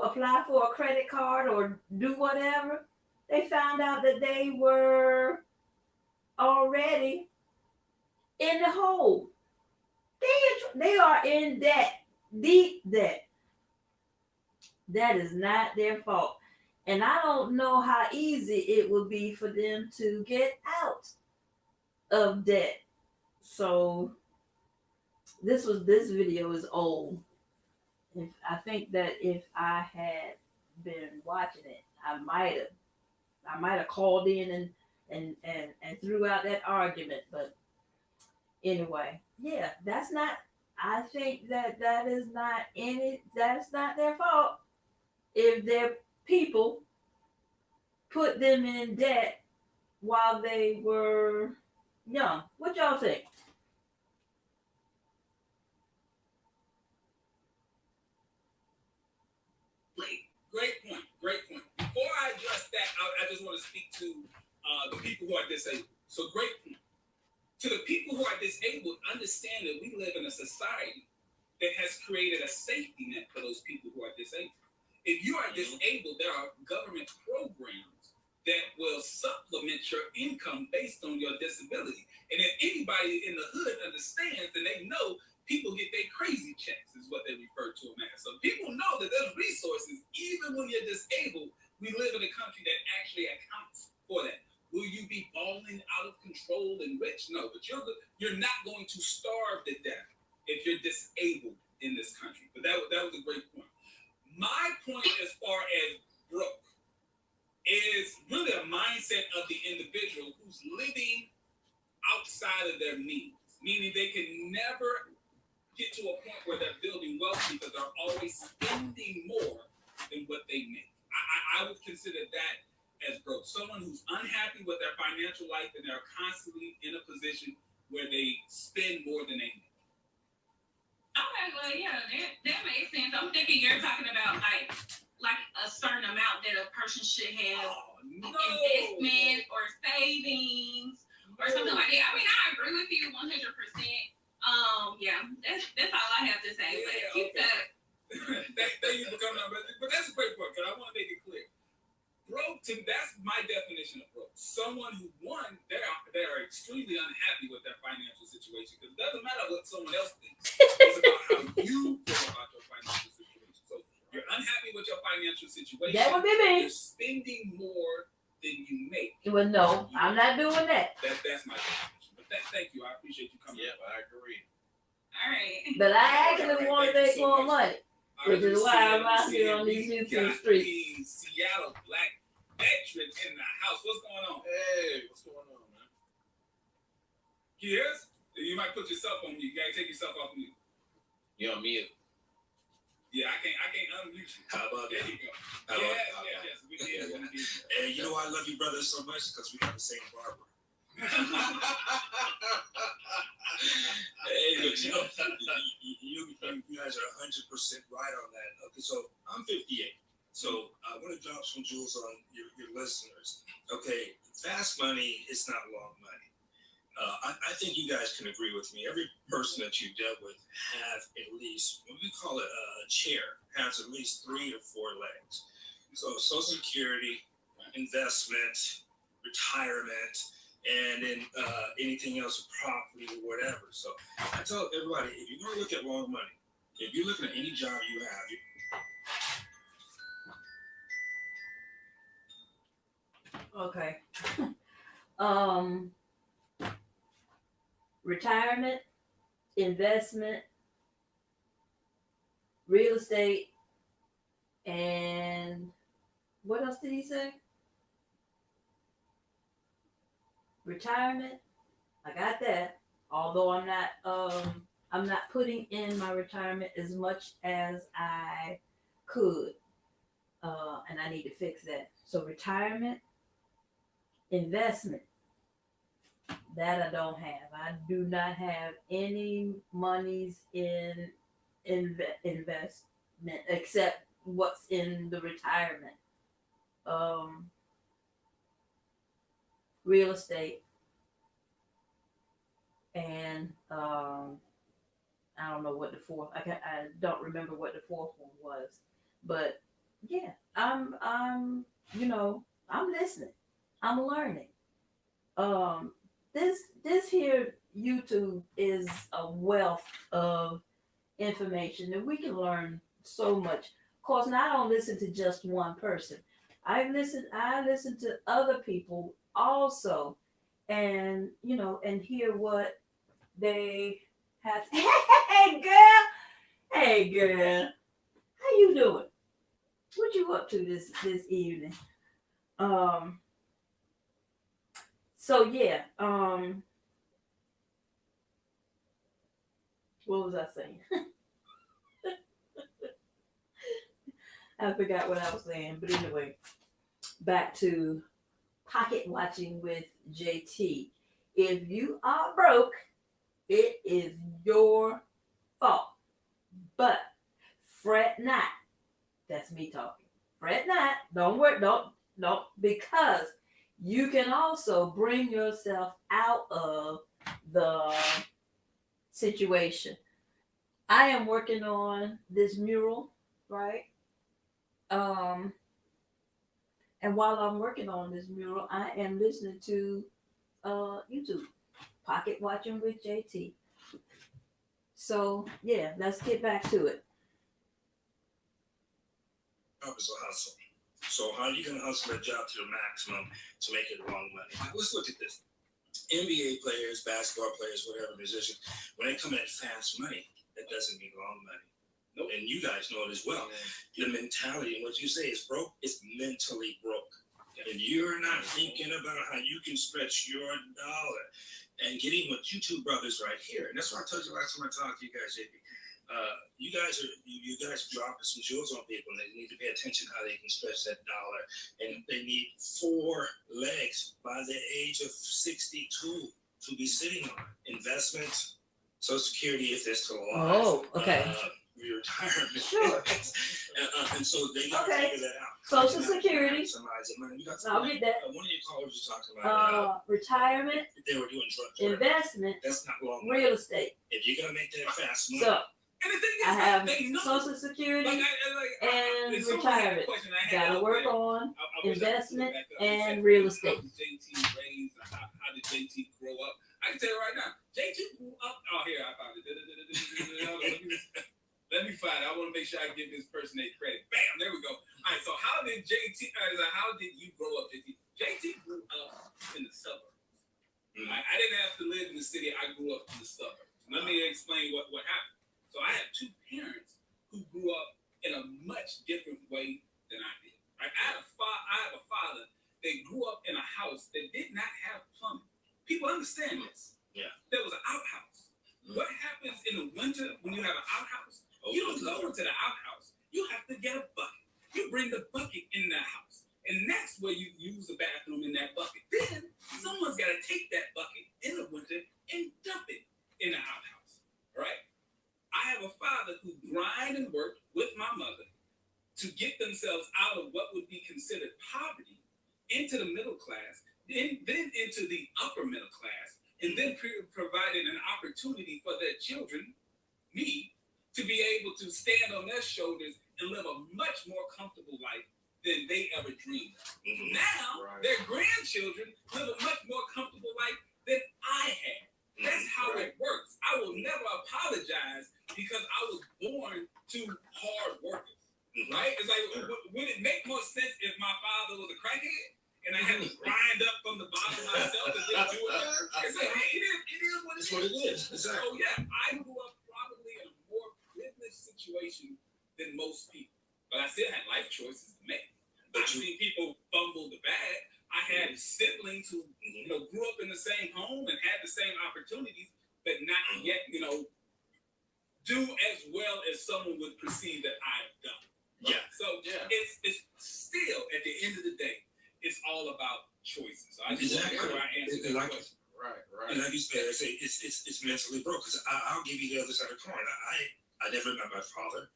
apply for a credit card or do whatever, they found out that they were already in the hole. They are in debt, deep debt. That is not their fault. And I don't know how easy it will be for them to get out of debt. So this video is old. I think that if I had been watching it, I might have called in and threw out that argument. But anyway, yeah, I think that is that's not their fault if their people put them in debt while they were young. What y'all think? Great point. Before I address that, I just want to speak to the people who are disabled. So great point. To the people who are disabled, understand that we live in a society that has created a safety net for those people who are disabled. If you are disabled, there are government programs that will supplement your income based on your disability. And if anybody in the hood understands, and they know people get their crazy checks, is what they refer to them as. So people know that there's resources, even when you're disabled. We live in a country that actually accounts for that. Will you be balling out of control and rich? No, but you're not going to starve to death if you're disabled in this country. But that was a great point. My point as far as broke is really a mindset of the individual who's living outside of their means, meaning they can never get to a point where they're building wealth because they're always spending more than what they make. I would consider that as broke. Someone who's unhappy with their financial life and they're constantly in a position where they spend more than they make. Okay, well, yeah, that makes sense. I'm thinking you're talking about like a certain amount that a person should have investment or savings or something like that. I mean, I agree with you 100%. Yeah, that's all I have to say. Yeah, but keep that. Thank you for coming on, but that's a great point because I want to make it clear. Broke, that's my definition of broke. Someone who, one, they are extremely unhappy with their financial situation because it doesn't matter what someone else thinks. It's about how you feel about your financial situation. So you're unhappy with your financial situation. That would be me. You're spending more than you make. Well, no, I'm not doing that. That's my definition. But thank you. I appreciate you coming. Yeah, I agree. All right. But I actually want to make more money. Which is why I'm out here on these YouTube streets. Seattle black veteran in the house. What's going on? Hey, what's going on, man? Yes? You might put yourself on mute. You gotta take yourself off mute. You on mute? Yeah, I can't unmute you. How about There that? you go. How about Yes, that? yes. We did. And you know why I love you brothers so much? Because we got the same barber. Hey, but you guys are 100% right on that. Okay, so I'm 58. So I want to drop some jewels on your listeners. Okay, fast money is not long money. I think you guys can agree with me. Every person that you dealt with have at least, what we call it a chair, has at least 3 to 4 legs. So Social Security, investment, retirement, and then anything else, property or whatever. So I tell everybody, if you're going to look at long money, if you're looking at any job you have, Okay. Retirement, investment, real estate, and what else did he say? Retirement. I got that. Although I'm not putting in my retirement as much as I could. And I need to fix that. So retirement, investment, that I don't have. I do not have any monies in investment except what's in the retirement. Um, Real estate and I don't know what the fourth. I don't remember what the fourth one was, but yeah, I'm listening. I'm learning. Um, this here YouTube is a wealth of information, and we can learn so much. Of course, now I don't listen to just one person. I listen to other people also, and and hear what they have. Hey girl, hey girl, how you doing? What you up to this evening? Um, so yeah, what was I saying? I forgot what I was saying, but anyway, back to pocket watching with JT. If you are broke, it is your fault. But fret not. That's me talking. Fret not. Don't worry. Don't because you can also bring yourself out of the situation. I am working on this mural, right? Um, and while I'm working on this mural, I am listening to YouTube, Pocket Watching with JT. So yeah, let's get back to it. Purpose of hustle. So how are you going to hustle a job to the maximum to make it long money? Let's look at this. NBA players, basketball players, whatever, musicians, when they come in at fast money, that doesn't mean long money. No, and you guys know it as well. The mentality and what you say is broke is mentally broke. If you're not thinking about how you can stretch your dollar and getting with you two brothers right here, and that's what I told you last time I talked to you guys, JP. You guys dropping some jewels on people, and they need to pay attention how they can stretch that dollar. And they need 4 legs by the age of 62 to be sitting on. Investments, Social Security if they're still alive. Oh, okay. Retirement. Sure. And so they got to figure that out. Social Security. I'll get that. One of your callers was talking about retirement, they were doing drugs. investment, That's not long. real estate. If you're gonna make that fast money, So And the thing is, I have they know. Social Security and and someone had a retirement. question I had Gotta out work there. on I wish I could investment pull it back up. and It said, real How estate. did JT raise? How did JT grow up? I can tell you right now, JT grew up. Oh, here I found it. Let me find it. I want to make sure I give this person a credit. Bam, there we go. All right, so how did JT? How did you grow up, JT? JT grew up in the suburbs. Mm-hmm. I didn't have to live in the city. I grew up in the suburbs. Let me explain what happened. So I have 2 parents who grew up in a much different way than I did. Right? I have a father that grew up in a house that did not have plumbing. People understand this. Yeah. There was an outhouse. Mm-hmm. What happens in the winter when you have an outhouse? You don't go into the outhouse. You have to get a bucket. You bring the bucket in the house. And that's where you use the bathroom in that bucket. Then someone's got to take that bucket in the winter and dump it in the outhouse. Right? I have a father who grind and worked with my mother to get themselves out of what would be considered poverty into the middle class, then into the upper middle class, and then provided an opportunity for their children, me, to be able to stand on their shoulders and live a much more comfortable life than they ever dreamed of. Mm-hmm. Now, their grandchildren live a much more comfortable life than I had. That's how it works. I will never apologize because I was born to hard workers. Right? It's like, would it make more sense if my father was a crackhead and and I had to grind up from the bottom myself and then do it. And say, hey, it is what That's what it is. Exactly. So yeah, I grew up probably in a more privileged situation than most people, but I still had life choices to make. I've seen people fumble the bag. I had siblings who, grew up in the same home and had the same opportunities, but not yet, do as well as someone would perceive that I've done. Yeah. So it's still at the end of the day, it's all about choices. So I just Exactly. want to answer that Like, question. Right. and like you said, I say it's mentally broke. Because I'll give you the other side of the coin. I never met my father.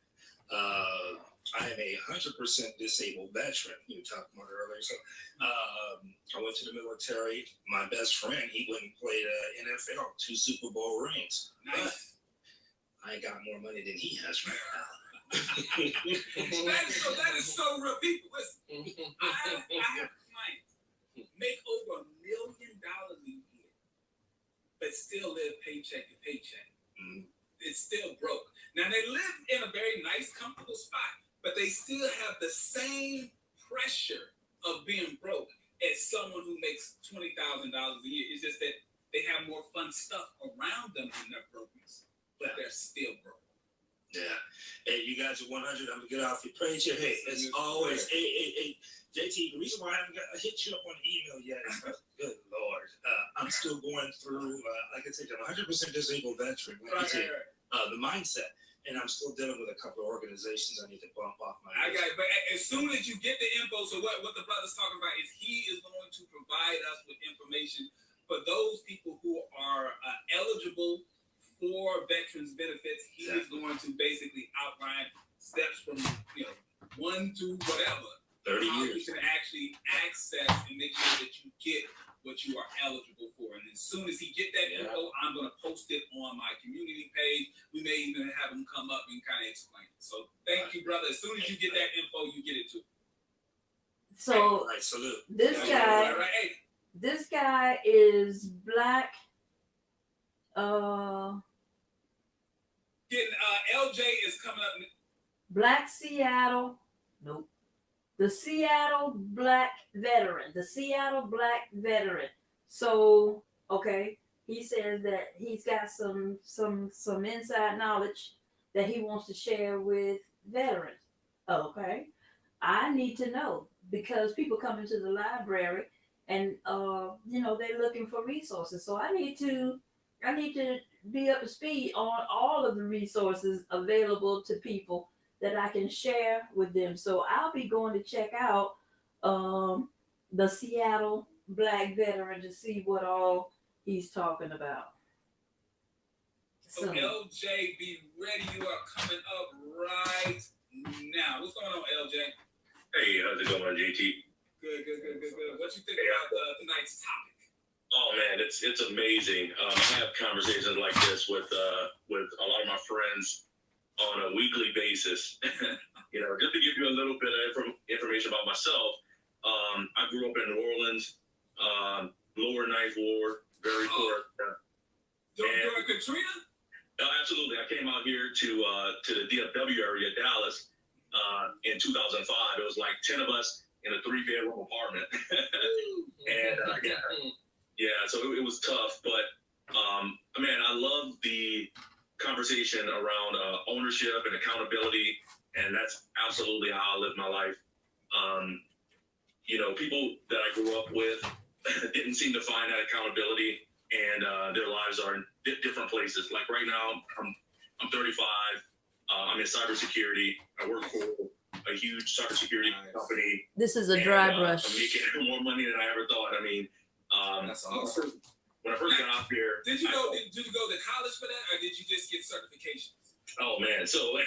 I am a 100% disabled veteran. You were talking about earlier. So I went to the military. My best friend, he went and played NFL, 2 Super Bowl rings. Nice. I got more money than he has right now. that is so real. People, listen. I have clients make over $1 million a year, but still live paycheck to paycheck. It's still broke. Now they live in a very nice, comfortable spot, but they still have the same pressure of being broke as someone who makes $20,000 a year. It's just that they have more fun stuff around them in their brokenness, but they're still broke. Yeah. Hey, you guys are 100. I'm gonna get off your page here. Hey, as always, hey, JT. The reason why I haven't hit you up on the email yet is good Lord, I'm still going through. Like I said, I'm 100% disabled veteran. Like you said, the mindset, and I'm still dealing with a couple of organizations I need to bump off my. I got it, but as soon as you get the info, so what the brother's talking about is he is going to provide us with information for those people who are eligible for veterans benefits. He is going to basically outline steps from 1 to whatever 30 how years. you can actually access and make sure that you get what you are eligible for. And as soon as he get that info, I'm going to post it on my community page. We may even have him come up and kind of explain it. So thank you, brother. As soon as you get that info, you get it too. So Right, salute. this guy, Hey, this guy is black. getting LJ is coming up. Black Seattle. Nope. The Seattle Black Veteran. The Seattle Black Veteran. So, okay, he says that he's got some inside knowledge that he wants to share with veterans. Okay. I need to know because people come into the library and they're looking for resources. So I need to be up to speed on all of the resources available to people that I can share with them. So I'll be going to check out the Seattle Black Veteran to see what all he's talking about. So LJ, be ready. You are coming up right now. What's going on, LJ? Hey, how's it going, JT? Good. What you think about tonight's topic? Oh man, it's amazing. I have conversations like this with a lot of my friends on a weekly basis. Just to give you a little bit of information about myself. I grew up in New Orleans, lower Ninth Ward, very poor. During Katrina? Absolutely. I came out here to the DFW area, Dallas, in 2005. It was like 10 of us in a 3-bedroom apartment. And so it was tough. But I love the conversation around ownership and accountability, and that's absolutely how I live my life. People that I grew up with didn't seem to find that accountability, and their lives are in different places. Like right now, I'm 35. I'm in cybersecurity. I work for a huge cybersecurity company. This is a dry brush. I'm making more money than I ever thought. That's awesome. When I first got out here, did you go to college for that, or did you just get certifications? Oh man, so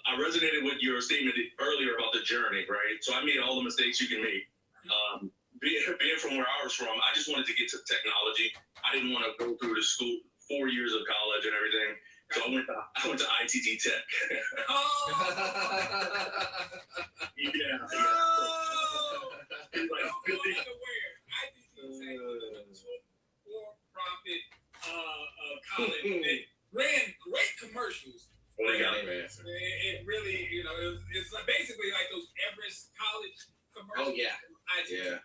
I resonated with your statement earlier about the journey, right? So I made all the mistakes you can make. Being from where I was from, I just wanted to get to technology. I didn't want to go through the school 4 years of college and everything. So I went to ITT Tech. Yeah. For-profit college that ran great commercials. It really, it's like basically like those Everest College commercials. Oh yeah. Yeah.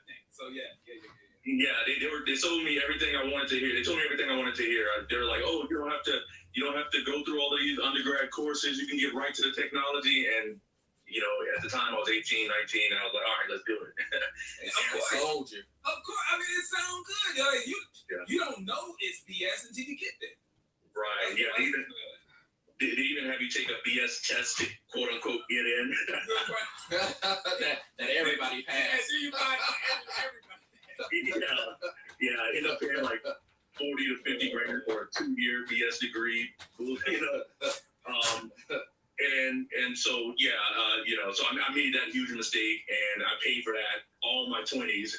told me everything I wanted to hear. They told me everything I wanted to hear. They were like, "Oh, you don't have to go through all these undergrad courses. You can get right to the technology." And at the time I was 18, 19, and I was like, "All right, let's do it." Of course. Told you. Of course. I mean, it sounds good. You don't know it's BS until you get there. Right. Yeah. They even have you take a BS test to quote unquote get in. that everybody passed. Yeah. I ended up paying like 40 to 50 grand for a 2-year BS degree. And so so I made that huge mistake, and I paid for that all my 20s.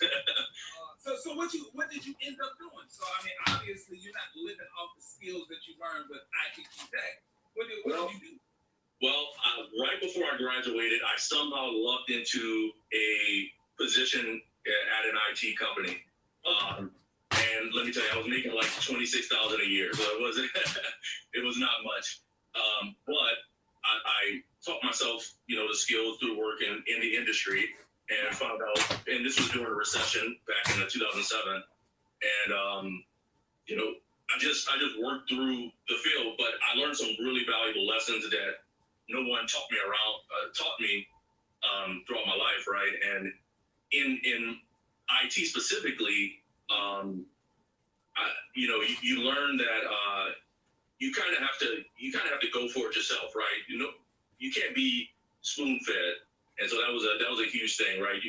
So what did you end up doing? So I mean, obviously you're not living off the skills that you learned with ITT Tech. What did you do? Well, right before I graduated, I somehow lucked into a position at an IT company. And let me tell you, I was making like $26,000 a year, so it was not much. But I taught myself, the skills through work in the industry, and found out. And this was during a recession back in 2007, and I just worked through the field, but I learned some really valuable lessons that no one taught me throughout my life, right? And in IT specifically, you learn that you kind of have to go for it yourself, right? You can't be spoon fed, and so that was a huge thing, right?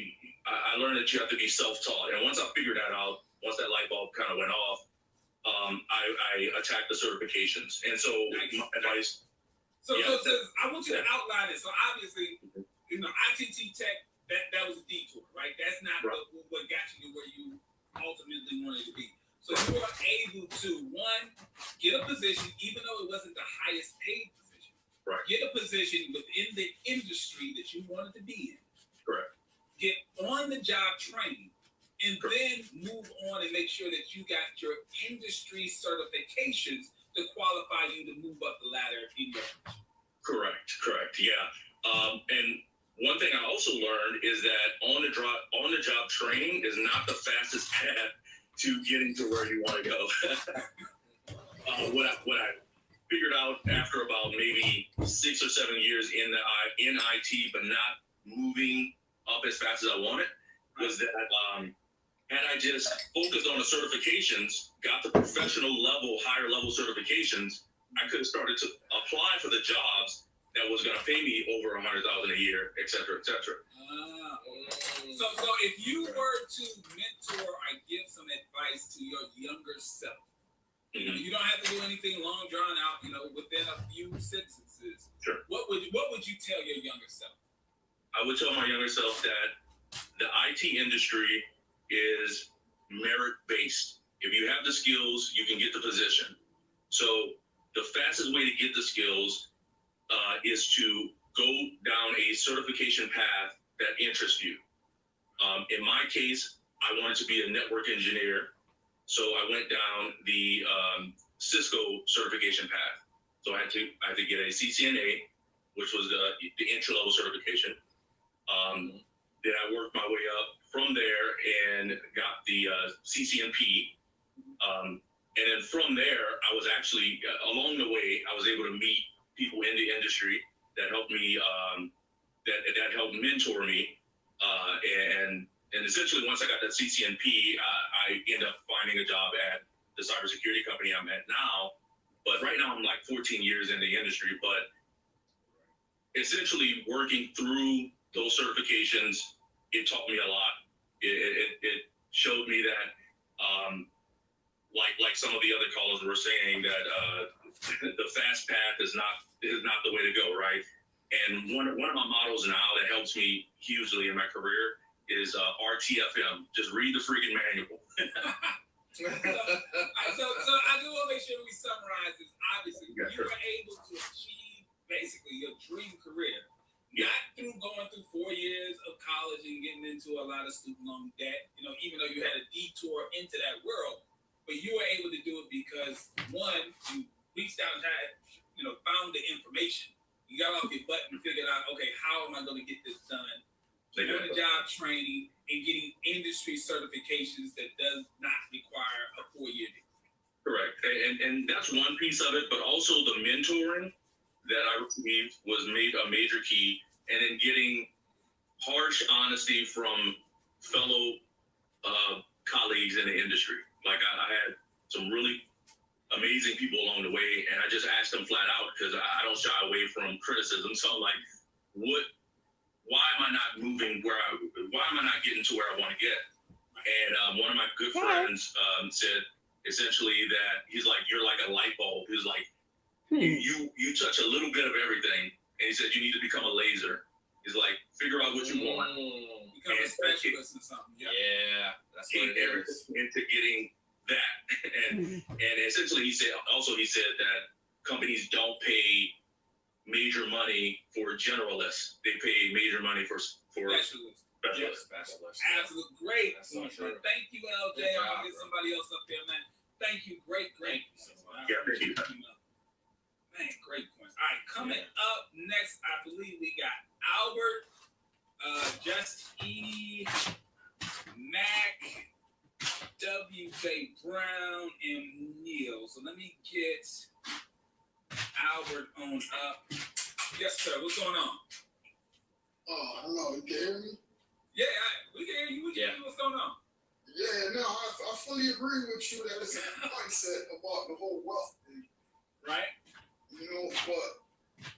I learned that you have to be self-taught, and once I figured that out, once that light bulb kind of went off, I attacked the certifications, and so my advice. So I want you to outline it. So obviously, ITT Tech, that was a detour, right? That's not what got you to where you ultimately wanted to be. So you were able to, one, get a position, even though it wasn't the highest paid position. Right. Get a position within the industry that you wanted to be in. Correct. Get on-the-job training, and then move on and make sure that you got your industry certifications to qualify you to move up the ladder in your industry. Correct. Yeah. And one thing I also learned is that on-the-job training is not the fastest path to getting to where you want to go. What I figured out after about maybe 6 or 7 years in IT, but not moving up as fast as I wanted, was that had I just focused on the certifications, got the professional level, higher level certifications, I could have started to apply for the jobs that was going to pay me over $100,000 a year, et cetera, et cetera. So if you were to mentor or give some advice to your younger self, you don't have to do anything long drawn out, within a few sentences. Sure. What would you tell your younger self? I would tell my younger self that the IT industry is merit-based. If you have the skills, you can get the position. So the fastest way to get the skills is to go down a certification path that interests you. In my case, I wanted to be a network engineer, so I went down the Cisco certification path. So I had to get a CCNA, which was the entry-level certification. Then I worked my way up from there and got the CCNP. And then from there, I was actually, along the way, I was able to meet people in the industry that helped me, that helped mentor me. And essentially, once I got that CCNP, I ended up finding a job at the cybersecurity company I'm at now. But right now, I'm like 14 years in the industry. But essentially, working through those certifications, it taught me a lot. It showed me that, like some of the other callers were saying, that the fast path is not the way to go, right? And one of my models now that helps me hugely in my career is RTFM. Just read the freaking manual. So I do want to make sure we summarize this. Obviously, you were able to achieve basically your dream career. Not through going through 4 years of college and getting into a lot of student loan debt, even though you had a detour into that world, but you were able to do it because, one, you reached out and had, found the information. You got off your butt and figured out, okay, how am I going to get this done? On-the-job training and getting industry certifications that does not require and that's one piece of it, but also the mentoring that I received was a major key, and then getting harsh honesty from fellow colleagues in the industry. Like I had some really amazing people along the way, and I just asked them flat out because I don't shy away from criticism. So I'm like, why am I not moving why am I not getting to where I want to get? And one of my good friends said essentially that he's like, you're like a light bulb. He's like, you touch a little bit of everything, and he said you need to become a laser. He's like, figure out what you want. Become a specialist or something. Yeah, that's what it is. Into getting that, and essentially he said that companies don't pay major money for generalists. They pay major money for Specialists. Absolutely great. That's so true. Thank you, LJ. I'm gonna get somebody else up there, man. Thank you. Great. Thank you so much. Yeah, thank you. Man, great points. All right, coming up next, I believe we got Albert, Just E, Mac, WJ Brown, and Neil. So let me get Albert on up. Yes, sir. What's going on? Oh, hello. You can hear me? Yeah, we can hear you. What's going on? Yeah, no, I fully agree with you that it's a mindset about the whole wealth thing. Right. You know, but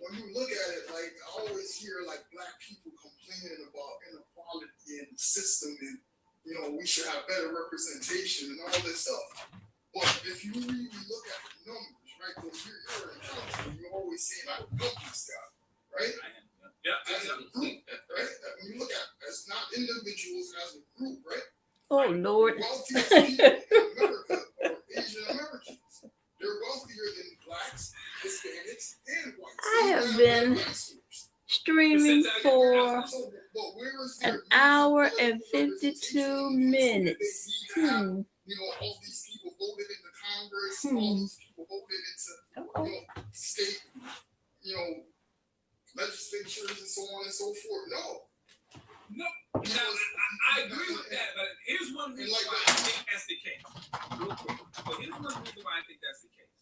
when you look at it, like, I always hear, like, black people complaining about inequality in the system and, you know, we should have better representation and all this stuff. But if you really look at the numbers, right, because you're an accountant, you're always saying, like, numbers stuff, right? Yeah. As a group, right? When you look at as not individuals, as a group, right? Oh, Lord. Wealthiest people in America are Asian Americans. They're wealthier than blacks, Hispanics, and whites. I have been streaming for an hour and 52 minutes. You know, all these people voted into Congress, all these people voted into, you know, state, you know, legislatures and so on and so forth. No. Now, I agree with that, but here's one reason why I think that's the case. Real quick. So here's one reason why I think that's the case.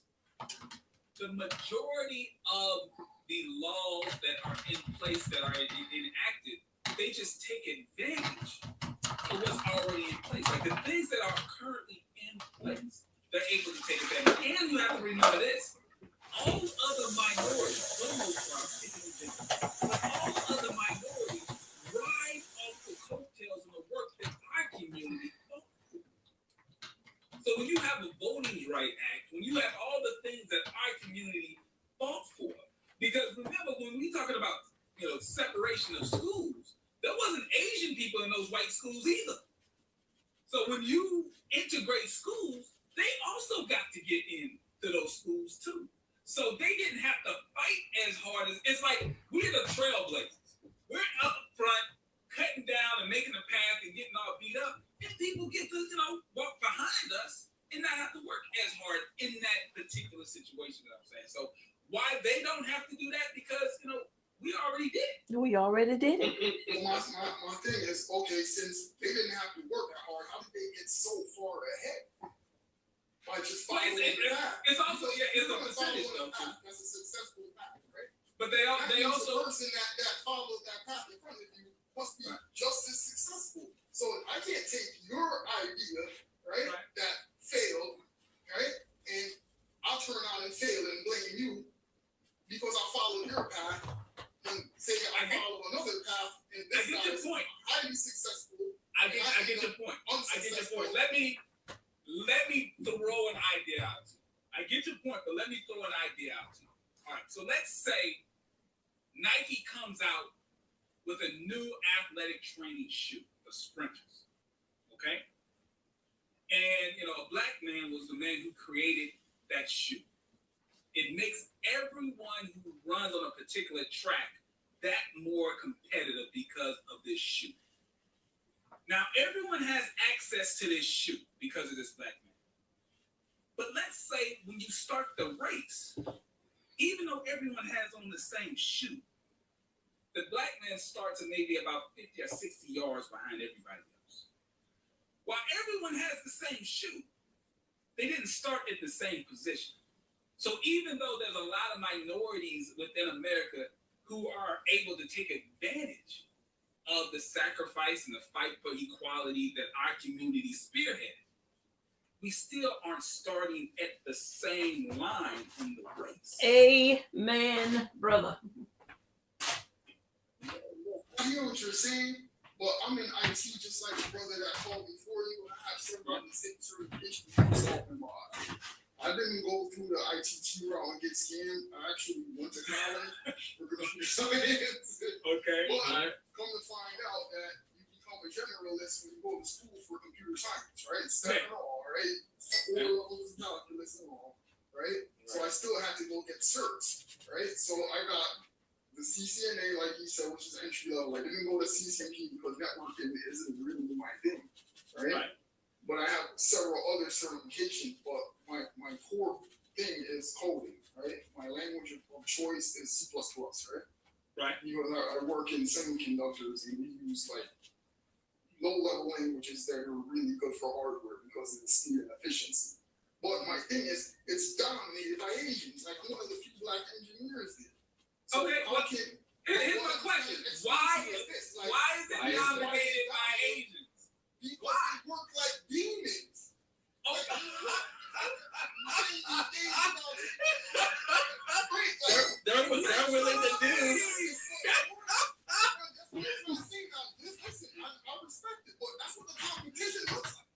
The majority of the laws that are in place that are enacted, they just take advantage of what's already in place. Like the things that are currently in place, they're able to take advantage. And you have to remember this. All other minorities, but all other minorities ride off the coattails of the work that our community fought for. So when you have a Voting Rights Act, when you have all the things that our community fought for, because remember when we talking about, you know, separation of schools, there wasn't Asian people in those white schools either. So when you integrate schools, they also got to get into those schools too. So they didn't have to fight as hard as, it's like we're the trailblazers. We're up front, cutting down and making a path and getting all beat up. And people get to, you know, walk behind us and not have to work as hard in that particular situation that I'm saying. So why they don't have to do that? Because, you know, we already did it. We already did it. Well, my thing is, okay, since they didn't have to work that hard, how did they get so far ahead? By just following the path. It's also, it's a percentage though, too. That's a successful path, right? But they also, the person that followed that path in front of you must be just as successful. So I can't take your idea, right, that failed, right, and I'll turn around and fail and blame you because I followed your path and say I follow another path and this guy is highly successful. I get your point. I get your point. Let me throw an idea out to you. I get your point, but let me throw an idea out to you. All right, so let's say Nike comes out with a new athletic training shoe for sprinters, okay? And, you know, a black man was the man who created that shoe. It makes everyone who runs on a particular track that more competitive because of this shoe. Now, everyone has access to this shoe because of this black man. But let's say when you start the race, even though everyone has on the same shoe, the black man starts at maybe about 50 or 60 yards behind everybody else. While everyone has the same shoe, they didn't start at the same position. So even though there's a lot of minorities within America who are able to take advantage of the sacrifice and the fight for equality that our community spearheaded, we still aren't starting at the same line in the race. Amen, brother. I hear what you're saying, but I'm in IT just like the brother that called before you. I have several of the same certifications you're talking about. I didn't go through the ITT route and get scammed. I actually went to college for computer science. Okay. But come to find out that you become a generalist when you go to school for computer science, right? Step and all, right? 4 levels of calculus and all, right? So I still had to go get certs, right? So I got the CCNA, like you said, which is entry level. I didn't go to CCNP because networking isn't really my thing, right? But I have several other certifications, but my core thing is coding, right? My language of choice is C++, right? Right. Because I work in semiconductors and we use like low-level languages that are really good for hardware because of the speed and efficiency. But my thing is, it's dominated by Asians. Like one of the few black engineers there. So okay, well, here's my question. Why is it dominated by Asians? Because they work like demons. Okay. They're willing to do. Listen, I respect it, but that's what the competition looks like.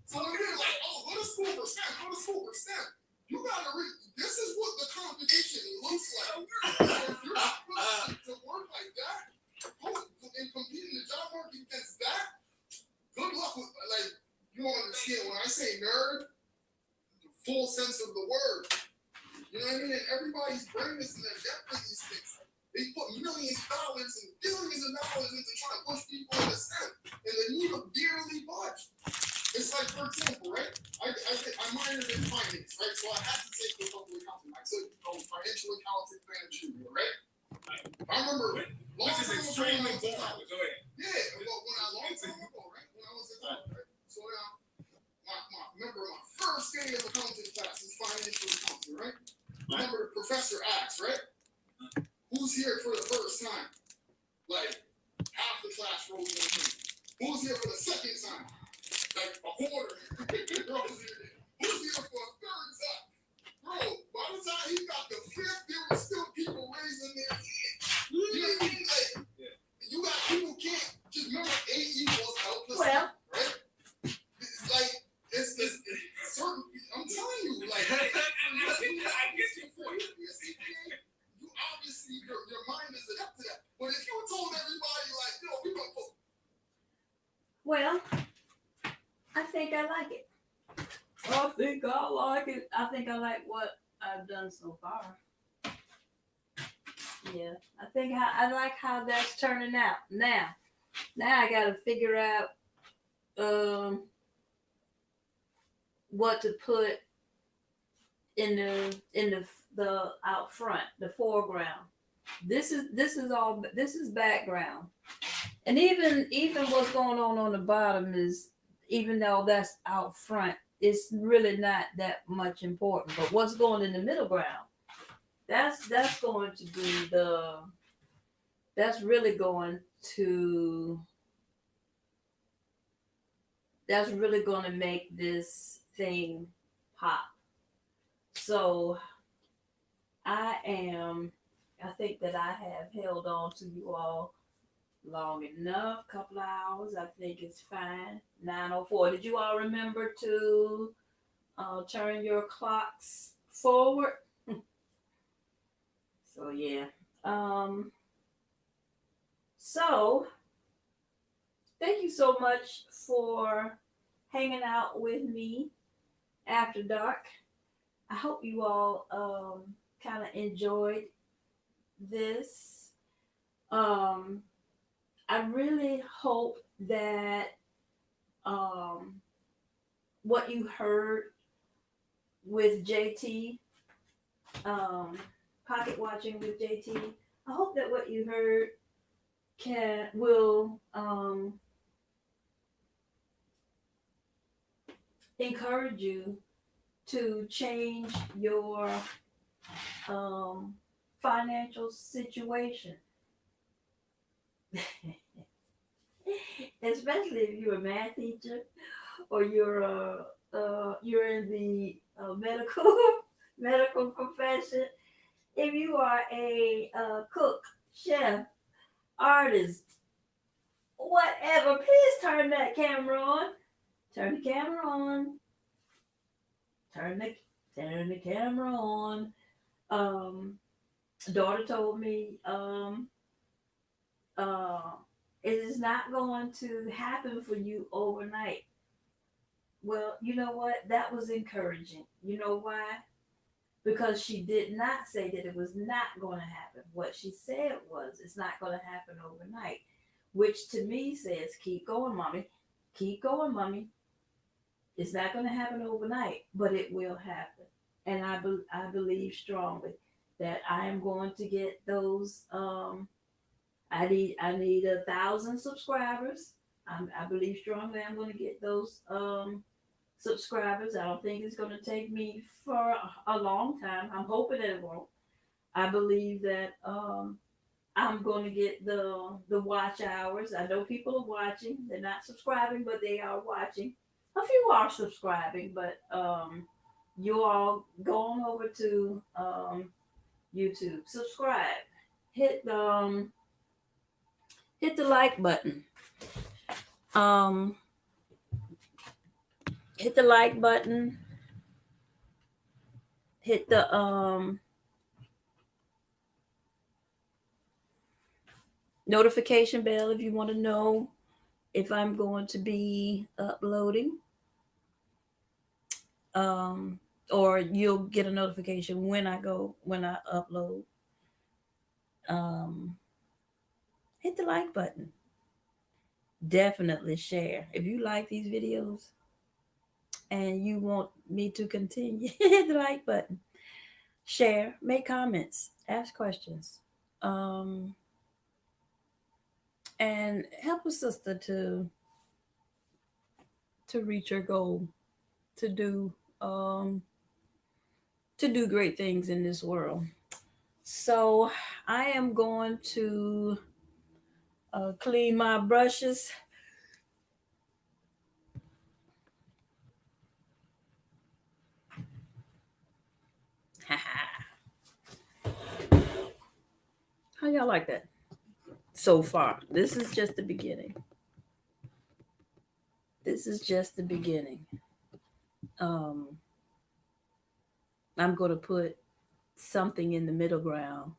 So when they're like, oh, go to school for STEM, go to school for STEM. You gotta this is what the competition looks like. So if you're not willing to work like that, go and compete in the job market against that, good luck with, like, you don't understand. When I say nerd, the full sense of the word, you know what I mean? And everybody's brain is in the depth of these things. They put millions of dollars and billions of dollars into trying to push people into STEM, and the needle barely budge. It's like, for example, right? I minored in finance, right? So I had to take the couple accounting. I took financial accounting managerial, right? I remember which is extremely boring. Go ahead. Yeah, well, when I long time ago, right? When I was in college, right? So now, remember my first day of accounting class is financial accounting, right? Remember the professor asked, right? Who's here for the first time? Like half the class rolls in. Who's here for the second time? Like a quarter. Who's here for a third time? Bro, by the time he got the fifth, there were still people raising their hand. You know what I mean? Like, you got people can't just remember 8 equals helpless, right? It's like it's certain. I'm telling you, like, I get your point. You obviously your mind is up to that. But if you told everybody like, you know, we're gonna go. Well, I think I like it. I think I like it. I think I like what I've done so far. Yeah, I think I like how that's turning out. Now I got to figure out what to put in the out front, the foreground. This is background, and even what's going on the bottom is, even though that's out front, it's really not that much important. But what's going in the middle ground, that's going to be that's really going to make this thing pop. So I think that I have held on to you all long enough, couple of hours. I think it's fine. 9:04. Did you all remember to turn your clocks forward? So yeah. So thank you so much for hanging out with me after dark. I hope you all kind of enjoyed this. I really hope that what you heard with JT, pocket watching with JT, I hope that what you heard will encourage you to change your financial situation. Especially if you're a math teacher or you're in the medical medical profession. If you are a cook, chef, artist, whatever, please turn that camera on. Turn the camera on. Turn the camera on. Um, Daughter told me uh, it is not going to happen for you overnight. Well, you know what? That was encouraging. You know why? Because she did not say that it was not going to happen. What she said was it's not going to happen overnight, which to me says, keep going, mommy. Keep going, mommy. It's not going to happen overnight, but it will happen. And I believe strongly that I am going to get those. I need 1,000 subscribers. I believe strongly I'm going to get those subscribers. I don't think it's going to take me for a long time. I'm hoping that it won't. I believe that I'm going to get the watch hours. I know people are watching. They're not subscribing, but they are watching. A few are subscribing, but you all go on over to YouTube, subscribe, hit hit the like button. Um, hit the like button. Hit the notification bell if you want to know if I'm going to be uploading. Um, or you'll get a notification when I upload. Um, hit the like button. Definitely share. If you like these videos and you want me to continue, hit the like button. Share, make comments, ask questions. Um, and help a sister to reach her goal, to do um to do great things in this world. So I am going to clean my brushes. How y'all like that so far? This is just the beginning. This is just the beginning. Um, I'm going to put something in the middle ground.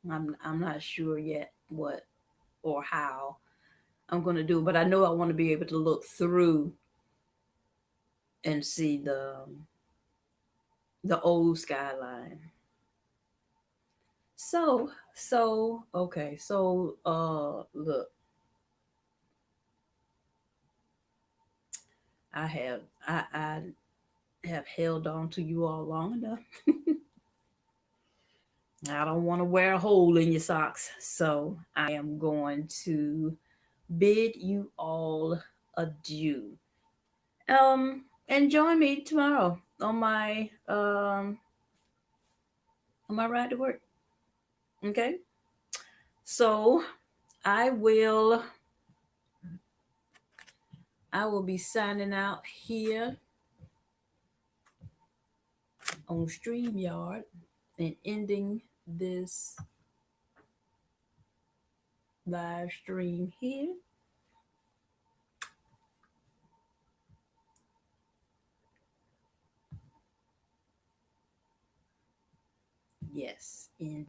I'm not sure yet what or how I'm going to do, but I know I want to be able to look through and see the old skyline. So okay. So look, I have held on to you all long enough. I don't want to wear a hole in your socks. So I am going to bid you all adieu. And join me tomorrow on my ride to work. Okay? So I will be signing out here on StreamYard and ending this live stream here. Yes, in